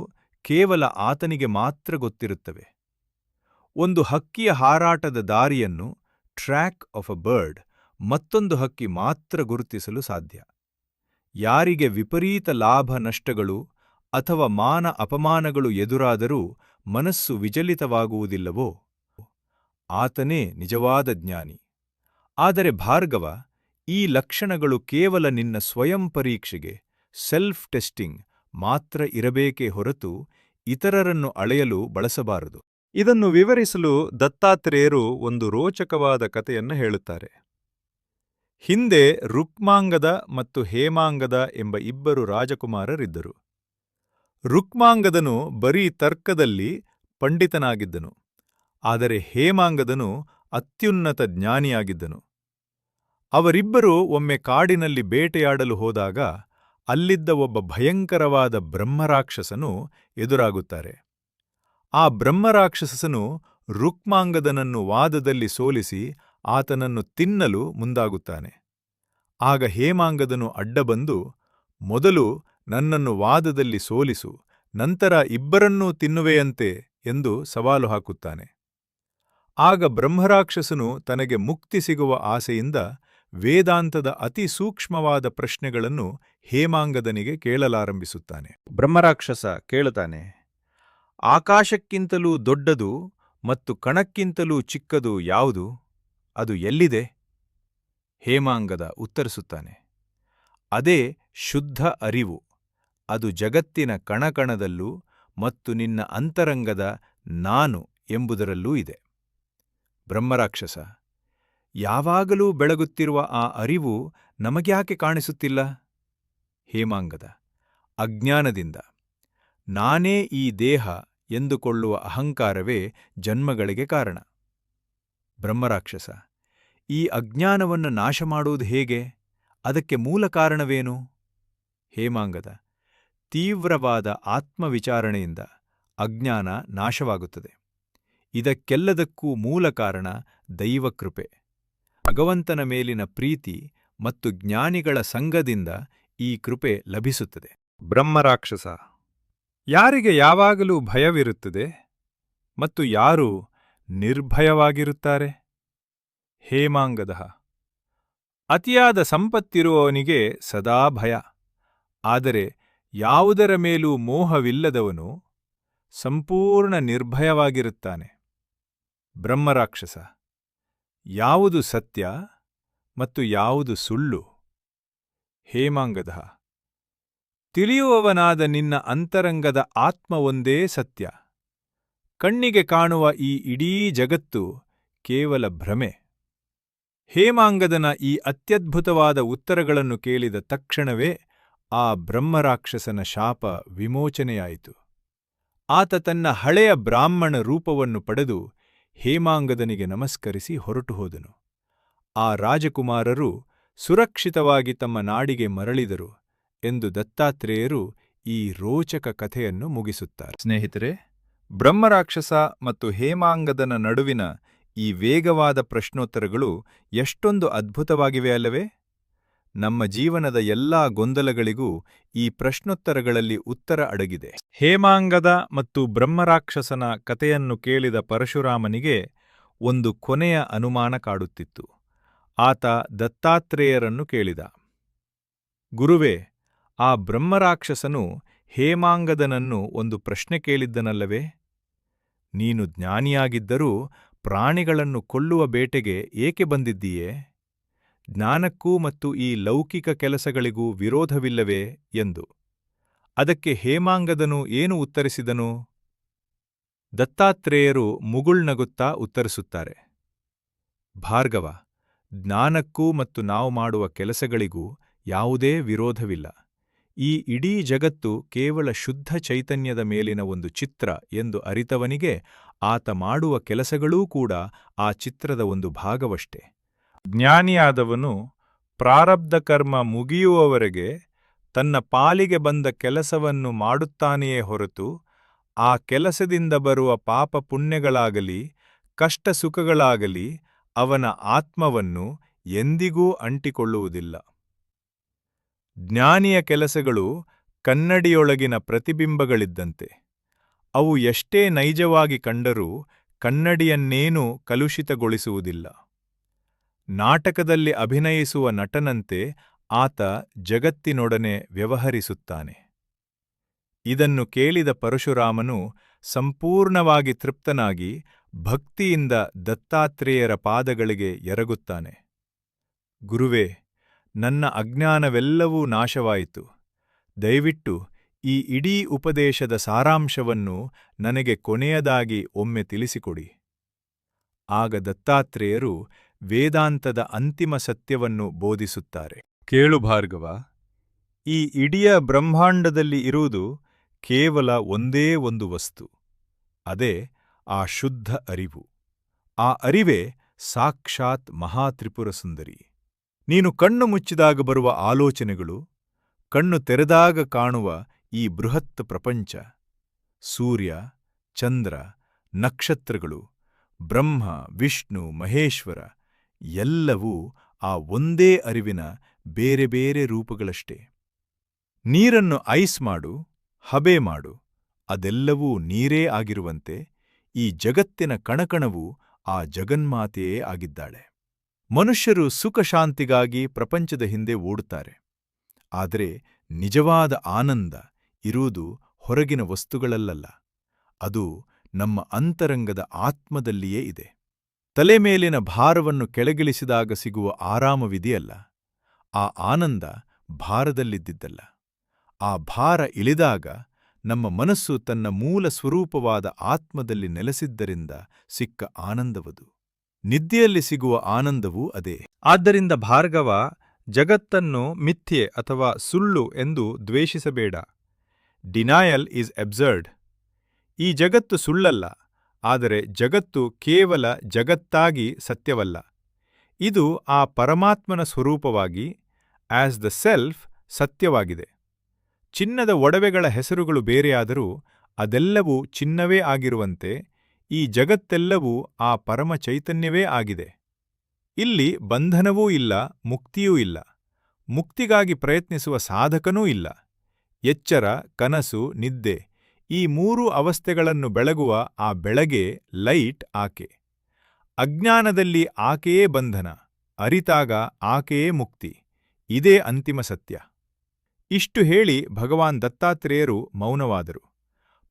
ಕೇವಲ ಆತನಿಗೆ ಮಾತ್ರ ಗೊತ್ತಿರುತ್ತವೆ. ಒಂದು ಹಕ್ಕಿಯ ಹಾರಾಟದ ದಾರಿಯನ್ನು, ಟ್ರ್ಯಾಕ್ ಆಫ್ ಅ ಬರ್ಡ್, ಮತ್ತೊಂದು ಹಕ್ಕಿ ಮಾತ್ರ ಗುರುತಿಸಲು ಸಾಧ್ಯ. ಯಾರಿಗೆ ವಿಪರೀತ ಲಾಭ ನಷ್ಟಗಳು ಅಥವಾ ಮಾನ ಅಪಮಾನಗಳು ಎದುರಾದರೂ ಮನಸ್ಸು ವಿಚಲಿತವಾಗುವುದಿಲ್ಲವೋ ಆತನೇ ನಿಜವಾದ ಜ್ಞಾನಿ. ಆದರೆ ಭಾರ್ಗವ, ಈ ಲಕ್ಷಣಗಳು ಕೇವಲ ನಿನ್ನ ಸ್ವಯಂ ಪರೀಕ್ಷೆಗೆ, ಸೆಲ್ಫ್ ಟೆಸ್ಟಿಂಗ್ ಮಾತ್ರ ಇರಬೇಕೇ ಹೊರತು ಇತರರನ್ನು ಅಳೆಯಲು ಬಳಸಬಾರದು. ಇದನ್ನು ವಿವರಿಸಲು ದತ್ತಾತ್ರೇಯರು ಒಂದು ರೋಚಕವಾದ ಕಥೆಯನ್ನು ಹೇಳುತ್ತಾರೆ. ಹಿಂದೆ ರುಕ್ಮಾಂಗದ ಮತ್ತು ಹೇಮಾಂಗದ ಎಂಬ 2 ರಾಜಕುಮಾರರಿದ್ದರು. ರುಕ್ಮಾಂಗದನು ಬರೀ ತರ್ಕದಲ್ಲಿ ಪಂಡಿತನಾಗಿದ್ದನು, ಆದರೆ ಹೇಮಾಂಗದನು ಅತ್ಯುನ್ನತ ಜ್ಞಾನಿಯಾಗಿದ್ದನು. ಅವರಿಬ್ಬರೂ ಒಮ್ಮೆ ಕಾಡಿನಲ್ಲಿ ಬೇಟೆಯಾಡಲು ಹೋದಾಗ ಅಲ್ಲಿದ್ದ ಒಬ್ಬ ಭಯಂಕರವಾದ ಬ್ರಹ್ಮರಾಕ್ಷಸನು ಎದುರಾಗುತ್ತಾರೆ. ಆ ಬ್ರಹ್ಮರಾಕ್ಷಸನು ರುಕ್ಮಾಂಗದನನ್ನು ವಾದದಲ್ಲಿ ಸೋಲಿಸಿ ಆತನನ್ನು ತಿನ್ನಲು ಮುಂದಾಗುತ್ತಾನೆ. ಆಗ ಹೇಮಾಂಗದನು ಅಡ್ಡಬಂದು, ಮೊದಲು ನನ್ನನ್ನು ವಾದದಲ್ಲಿ ಸೋಲಿಸು, ನಂತರ ಇಬ್ಬರನ್ನೂ ತಿನ್ನುವೆಯಂತೆ ಎಂದು ಸವಾಲು ಹಾಕುತ್ತಾನೆ. ಆಗ ಬ್ರಹ್ಮರಾಕ್ಷಸನು ತನಗೆ ಮುಕ್ತಿ ಸಿಗುವ ಆಸೆಯಿಂದ ವೇದಾಂತದ ಅತಿ ಸೂಕ್ಷ್ಮವಾದ ಪ್ರಶ್ನೆಗಳನ್ನು ಹೇಮಾಂಗದನಿಗೆ ಕೇಳಲಾರಂಭಿಸುತ್ತಾನೆ. ಬ್ರಹ್ಮರಾಕ್ಷಸ ಕೇಳುತ್ತಾನೆ, ಆಕಾಶಕ್ಕಿಂತಲೂ ದೊಡ್ಡದು ಮತ್ತು ಕಣಕ್ಕಿಂತಲೂ ಚಿಕ್ಕದು ಯಾವುದು? ಅದು ಎಲ್ಲಿದೆ? ಹೇಮಾಂಗದ ಉತ್ತರಿಸುತ್ತಾನೆ, ಅದೇ ಶುದ್ಧ ಅರಿವು, ಅದು ಜಗತ್ತಿನ ಕಣಕಣದಲ್ಲೂ ಮತ್ತು ನಿನ್ನ ಅಂತರಂಗದ ನಾನು ಎಂಬುದರಲ್ಲೂ ಇದೆ. ಬ್ರಹ್ಮರಾಕ್ಷಸ, ಯಾವಾಗಲೂ ಬೆಳಗುತ್ತಿರುವ ಆ ಅರಿವು ನಮಗ್ಯಾಕೆ ಕಾಣಿಸುತ್ತಿಲ್ಲ? ಹೇಮಾಂಗದ, ಅಜ್ಞಾನದಿಂದ. ನಾನೇ ಈ ದೇಹ ಎಂದುಕೊಳ್ಳುವ ಅಹಂಕಾರವೇ ಜನ್ಮಗಳಿಗೆ ಕಾರಣ. ಬ್ರಹ್ಮರಾಕ್ಷಸ, ಈ ಅಜ್ಞಾನವನ್ನು ನಾಶ ಮಾಡುವುದು ಹೇಗೆ? ಅದಕ್ಕೆ ಮೂಲ ಕಾರಣವೇನು? ಹೇಮಾಂಗದ, ತೀವ್ರವಾದ ಆತ್ಮವಿಚಾರಣೆಯಿಂದ ಅಜ್ಞಾನ ನಾಶವಾಗುತ್ತದೆ. ಇದಕ್ಕೆಲ್ಲದಕ್ಕೂ ಮೂಲ ಕಾರಣ ದೈವಕೃಪೆ. ಭಗವಂತನ ಮೇಲಿನ ಪ್ರೀತಿ ಮತ್ತು ಜ್ಞಾನಿಗಳ ಸಂಗದಿಂದ ಈ ಕೃಪೆ ಲಭಿಸುತ್ತದೆ. ಬ್ರಹ್ಮರಾಕ್ಷಸ, ಯಾರಿಗೆ ಯಾವಾಗಲೂ ಭಯವಿರುತ್ತದೆ ಮತ್ತು ಯಾರು ನಿರ್ಭಯವಾಗಿರುತ್ತಾರೆ? ಹೇಮಾಂಗದ, ಅತಿಯಾದ ಸಂಪತ್ತಿರುವವನಿಗೆ ಸದಾ ಭಯ. ಆದರೆ ಯಾವುದರ ಮೇಲೂ ಮೋಹವಿಲ್ಲದವನು ಸಂಪೂರ್ಣ ನಿರ್ಭಯವಾಗಿರುತ್ತಾನೆ. ಬ್ರಹ್ಮರಾಕ್ಷಸ, ಯಾವುದು ಸತ್ಯ ಮತ್ತು ಯಾವುದು ಸುಳ್ಳು? ಹೇಮಾಂಗದ, ತಿಳಿಯುವವನಾದ ನಿನ್ನ ಅಂತರಂಗದ ಆತ್ಮ ಒಂದೇ ಸತ್ಯ. ಕಣ್ಣಿಗೆ ಕಾಣುವ ಈ ಇಡೀ ಜಗತ್ತು ಕೇವಲ ಭ್ರಮೆ. ಹೇಮಾಂಗದನ ಈ ಅತ್ಯದ್ಭುತವಾದ ಉತ್ತರಗಳನ್ನು ಕೇಳಿದ ತಕ್ಷಣವೇ ಆ ಬ್ರಹ್ಮರಾಕ್ಷಸನ ಶಾಪ ವಿಮೋಚನೆಯಾಯಿತು. ಆತ ತನ್ನ ಹಳೆಯ ಬ್ರಾಹ್ಮಣ ರೂಪವನ್ನು ಪಡೆದು ಹೇಮಾಂಗದನಿಗೆ ನಮಸ್ಕರಿಸಿ ಹೊರಟು ಹೋದನು. ಆ ರಾಜಕುಮಾರರು ಸುರಕ್ಷಿತವಾಗಿ ತಮ್ಮ ನಾಡಿಗೆ ಮರಳಿದರು ಎಂದು ದತ್ತಾತ್ರೇಯರು ಈ ರೋಚಕ ಕಥೆಯನ್ನು ಮುಗಿಸುತ್ತಾರೆ. ಸ್ನೇಹಿತರೆ, ಬ್ರಹ್ಮರಾಕ್ಷಸ ಮತ್ತು ಹೇಮಾಂಗದನ ನಡುವಿನ ಈ ವೇಗವಾದ ಪ್ರಶ್ನೋತ್ತರಗಳು ಎಷ್ಟೊಂದು ಅದ್ಭುತವಾಗಿವೆ ಅಲ್ಲವೇ? ನಮ್ಮ ಜೀವನದ ಎಲ್ಲಾ ಗೊಂದಲಗಳಿಗೂ ಈ ಪ್ರಶ್ನೋತ್ತರಗಳಲ್ಲಿ ಉತ್ತರ ಅಡಗಿದೆ. ಹೇಮಾಂಗದ ಮತ್ತು ಬ್ರಹ್ಮರಾಕ್ಷಸನ ಕಥೆಯನ್ನು ಕೇಳಿದ ಪರಶುರಾಮನಿಗೆ ಒಂದು ಕೊನೆಯ ಅನುಮಾನ ಕಾಡುತ್ತಿತ್ತು. ಆತ ದತ್ತಾತ್ರೇಯರನ್ನು ಕೇಳಿದ, ಗುರುವೇ, ಆ ಬ್ರಹ್ಮರಾಕ್ಷಸನು ಹೇಮಾಂಗದನನ್ನು ಒಂದು ಪ್ರಶ್ನೆ ಕೇಳಿದ್ದನಲ್ಲವೇ? ನೀನು ಜ್ಞಾನಿಯಾಗಿದ್ದರೂ ಪ್ರಾಣಿಗಳನ್ನು ಕೊಲ್ಲುವ ಬೇಟೆಗೆ ಏಕೆ ಬಂದಿದ್ದೀಯೆ? ಜ್ಞಾನಕ್ಕೂ ಮತ್ತು ಈ ಲೌಕಿಕ ಕೆಲಸಗಳಿಗೂ ವಿರೋಧವಿಲ್ಲವೇ ಎಂದು. ಅದಕ್ಕೆ ಹೇಮಾಂಗದನು ಏನು ಉತ್ತರಿಸಿದನು? ದತ್ತಾತ್ರೇಯರು ಮುಗುಳ್ನಗುತ್ತಾ ಉತ್ತರಿಸುತ್ತಾರೆ, ಭಾರ್ಗವ, ಜ್ಞಾನಕ್ಕೂ ಮತ್ತು ನಾವು ಮಾಡುವ ಕೆಲಸಗಳಿಗೂ ಯಾವುದೇ ವಿರೋಧವಿಲ್ಲ. ಈ ಇಡೀ ಜಗತ್ತು ಕೇವಲ ಶುದ್ಧ ಚೈತನ್ಯದ ಮೇಲಿನ ಒಂದು ಚಿತ್ರ ಎಂದು ಅರಿತವನಿಗೆ ಆತ ಮಾಡುವ ಕೆಲಸಗಳೂ ಕೂಡ ಆ ಚಿತ್ರದ ಒಂದು ಭಾಗವಷ್ಟೇ. ಜ್ಞಾನಿಯಾದವನು ಪ್ರಾರಬ್ಧ ಕರ್ಮ ಮುಗಿಯುವವರೆಗೆ ತನ್ನ ಪಾಲಿಗೆ ಬಂದ ಕೆಲಸವನ್ನು ಮಾಡುತ್ತಾನೆಯೇ ಹೊರತು ಆ ಕೆಲಸದಿಂದ ಬರುವ ಪಾಪ ಪುಣ್ಯಗಳಾಗಲಿ ಕಷ್ಟ ಸುಖಗಳಾಗಲಿ ಅವನ ಆತ್ಮವನ್ನು ಎಂದಿಗೂ ಅಂಟಿಕೊಳ್ಳುವುದಿಲ್ಲ. ಜ್ಞಾನಿಯ ಕೆಲಸಗಳು ಕನ್ನಡಿಯೊಳಗಿನ ಪ್ರತಿಬಿಂಬಗಳಿದ್ದಂತೆ. ಅವು ಎಷ್ಟೇ ನೈಜವಾಗಿ ಕಂಡರೂ ಕನ್ನಡಿಯನ್ನೇನೂ ಕಲುಷಿತಗೊಳಿಸುವುದಿಲ್ಲ. ನಾಟಕದಲ್ಲಿ ಅಭಿನಯಿಸುವ ನಟನಂತೆ ಆತ ಜಗತ್ತಿನೊಡನೆ ವ್ಯವಹರಿಸುತ್ತಾನೆ. ಇದನ್ನು ಕೇಳಿದ ಪರಶುರಾಮನು ಸಂಪೂರ್ಣವಾಗಿ ತೃಪ್ತನಾಗಿ ಭಕ್ತಿಯಿಂದ ದತ್ತಾತ್ರೇಯರ ಪಾದಗಳಿಗೆ ಎರಗುತ್ತಾನೆ. ಗುರುವೇ, ನನ್ನ ಅಜ್ಞಾನವೆಲ್ಲವೂ ನಾಶವಾಯಿತು. ದಯವಿಟ್ಟು ಈ ಇಡೀ ಉಪದೇಶದ ಸಾರಾಂಶವನ್ನು ನನಗೆ ಕೊನೆಯದಾಗಿ ಒಮ್ಮೆ ತಿಳಿಸಿಕೊಡಿ. ಆಗ ದತ್ತಾತ್ರೇಯರು ವೇದಾಂತದ ಅಂತಿಮ ಸತ್ಯವನ್ನು ಬೋಧಿಸುತ್ತಾರೆ. ಕೇಳು ಭಾರ್ಗವ, ಈ ಇಡೀ ಬ್ರಹ್ಮಾಂಡದಲ್ಲಿ ಇರುವುದು ಕೇವಲ ಒಂದೇ ಒಂದು ವಸ್ತು. ಅದೇ ಆ ಶುದ್ಧ ಅರಿವು. ಆ ಅರಿವೇ ಸಾಕ್ಷಾತ್ ಮಹಾತ್ರಿಪುರ ಸುಂದರಿ. ನೀನು ಕಣ್ಣು ಮುಚ್ಚಿದಾಗ ಬರುವ ಆಲೋಚನೆಗಳು, ಕಣ್ಣು ತೆರೆದಾಗ ಕಾಣುವ ಈ ಬೃಹತ್ ಪ್ರಪಂಚ, ಸೂರ್ಯ, ಚಂದ್ರ, ನಕ್ಷತ್ರಗಳು, ಬ್ರಹ್ಮ, ವಿಷ್ಣು, ಮಹೇಶ್ವರ ಎಲ್ಲವೂ ಆ ಒಂದೇ ಅರಿವಿನ ಬೇರೆ ಬೇರೆ ರೂಪಗಳಷ್ಟೇ. ನೀರನ್ನು ಐಸ್ ಮಾಡು, ಹಬೆ ಮಾಡು, ಅದೆಲ್ಲವೂ ನೀರೇ ಆಗಿರುವಂತೆ ಈ ಜಗತ್ತಿನ ಕಣಕಣವೂ ಆ ಜಗನ್ಮಾತೆಯೇ ಆಗಿದ್ದಾಳೆ. ಮನುಷ್ಯರು ಸುಖಶಾಂತಿಗಾಗಿ ಪ್ರಪಂಚದ ಹಿಂದೆ ಓಡುತ್ತಾರೆ. ಆದರೆ ನಿಜವಾದ ಆನಂದ ಇರುವುದು ಹೊರಗಿನ ವಸ್ತುಗಳಲ್ಲಲ್ಲ, ಅದು ನಮ್ಮ ಅಂತರಂಗದ ಆತ್ಮದಲ್ಲಿಯೇ ಇದೆ. ತಲೆ ಮೇಲಿನ ಭಾರವನ್ನು ಕೆಳಗಿಳಿಸಿದಾಗ ಸಿಗುವ ಆರಾಮವಿದೆಯಲ್ಲ, ಆ ಆನಂದ ಭಾರದಲ್ಲಿದ್ದಿದ್ದಲ್ಲ, ಆ ಭಾರ ಇಳಿದಾಗ ನಮ್ಮ ಮನಸ್ಸು ತನ್ನ ಮೂಲ ಸ್ವರೂಪವಾದ ಆತ್ಮದಲ್ಲಿ ನೆಲೆಸಿದ್ದರಿಂದ ಸಿಕ್ಕ ಆನಂದವದು. ನಿದ್ದೆಯಲ್ಲಿ ಸಿಗುವ ಆನಂದವೂ ಅದೇ. ಆದ್ದರಿಂದ ಭಾರ್ಗವ, ಜಗತ್ತನ್ನು ಮಿಥ್ಯೆ ಅಥವಾ ಸುಳ್ಳು ಎಂದು ದ್ವೇಷಿಸಬೇಡ. Denial is absurd. ಈ ಜಗತ್ತು ಸುಳ್ಳಲ್ಲ, ಆದರೆ ಜಗತ್ತು ಕೇವಲ ಜಗತ್ತಾಗಿ ಸತ್ಯವಲ್ಲ. ಇದು ಆ ಪರಮಾತ್ಮನ ಸ್ವರೂಪವಾಗಿ, ಆಸ್ ದ ಸೆಲ್ಫ್, ಸತ್ಯವಾಗಿದೆ. ಚಿನ್ನದ ಒಡವೆಗಳ ಹೆಸರುಗಳು ಬೇರೆಯಾದರೂ ಅದೆಲ್ಲವೂ ಚಿನ್ನವೇ ಆಗಿರುವಂತೆ ಈ ಜಗತ್ತೆಲ್ಲವೂ ಆ ಪರಮ ಚೈತನ್ಯವೇ ಆಗಿದೆ. ಇಲ್ಲಿ ಬಂಧನವೂ ಇಲ್ಲ, ಮುಕ್ತಿಯೂ ಇಲ್ಲ. ಮುಕ್ತಿಗಾಗಿ ಪ್ರಯತ್ನಿಸುವ ಸಾಧಕನೂ ಇಲ್ಲ. ಎಚ್ಚರ, ಕನಸು, ನಿದ್ದೆ ಈ ಮೂರೂ ಅವಸ್ಥೆಗಳನ್ನು ಬೆಳಗುವ ಆ ಬೆಳಗ್ಗೆ, ಲೈಟ್, ಆಕೆ. ಅಜ್ಞಾನದಲ್ಲಿ ಆಕೆಯೇ ಬಂಧನ, ಅರಿತಾಗ ಆಕೆಯೇ ಮುಕ್ತಿ. ಇದೇ ಅಂತಿಮ ಸತ್ಯ. ಇಷ್ಟು ಹೇಳಿ ಭಗವಾನ್ ದತ್ತಾತ್ರೇಯರು ಮೌನವಾದರು.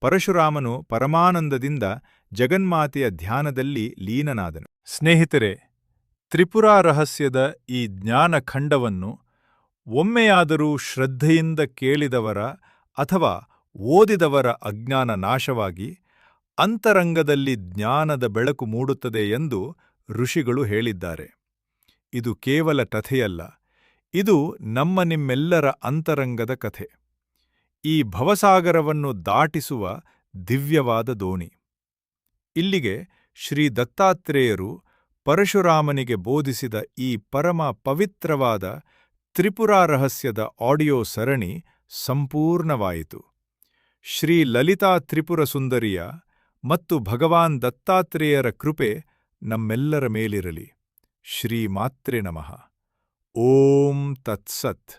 ಪರಶುರಾಮನು ಪರಮಾನಂದದಿಂದ ಜಗನ್ಮಾತೆಯ ಧ್ಯಾನದಲ್ಲಿ ಲೀನನಾದನು. ಸ್ನೇಹಿತರೆ, ತ್ರಿಪುರಾ ರಹಸ್ಯದ ಈ ಜ್ಞಾನಖಂಡವನ್ನು ಒಮ್ಮೆಯಾದರೂ ಶ್ರದ್ಧೆಯಿಂದ ಕೇಳಿದವರ ಅಥವಾ ಓದಿದವರ ಅಜ್ಞಾನ ನಾಶವಾಗಿ ಅಂತರಂಗದಲ್ಲಿ ಜ್ಞಾನದ ಬೆಳಕು ಮೂಡುತ್ತದೆ ಎಂದು ಋಷಿಗಳು ಹೇಳಿದ್ದಾರೆ. ಇದು ಕೇವಲ ಕಥೆಯಲ್ಲ, ಇದು ನಮ್ಮ ನಿಮ್ಮೆಲ್ಲರ ಅಂತರಂಗದ ಕಥೆ. ಈ ಭವಸಾಗರವನ್ನು ದಾಟಿಸುವ ದಿವ್ಯವಾದ ದೋಣಿ. ಇಲ್ಲಿಗೆ ಶ್ರೀ ದತ್ತಾತ್ರೇಯರು ಪರಶುರಾಮನಿಗೆ ಬೋಧಿಸಿದ ಈ ಪರಮ ಪವಿತ್ರವಾದ ತ್ರಿಪುರಾ ರಹಸ್ಯದ ಆಡಿಯೋ ಸರಣಿ ಸಂಪೂರ್ಣವಾಯಿತು. ಶ್ರೀ ಲಲಿತಾ ತ್ರಿಪುರ ಸುಂದರಿಯ ಮತ್ತು ಭಗವಾನ್ ದತ್ತಾತ್ರೇಯರ ಕೃಪೆ ನಮ್ಮೆಲ್ಲರ ಮೇಲಿರಲಿ. ಶ್ರೀ ಮಾತ್ರೆ ನಮಃ. ಓಂ ತತ್ಸತ್.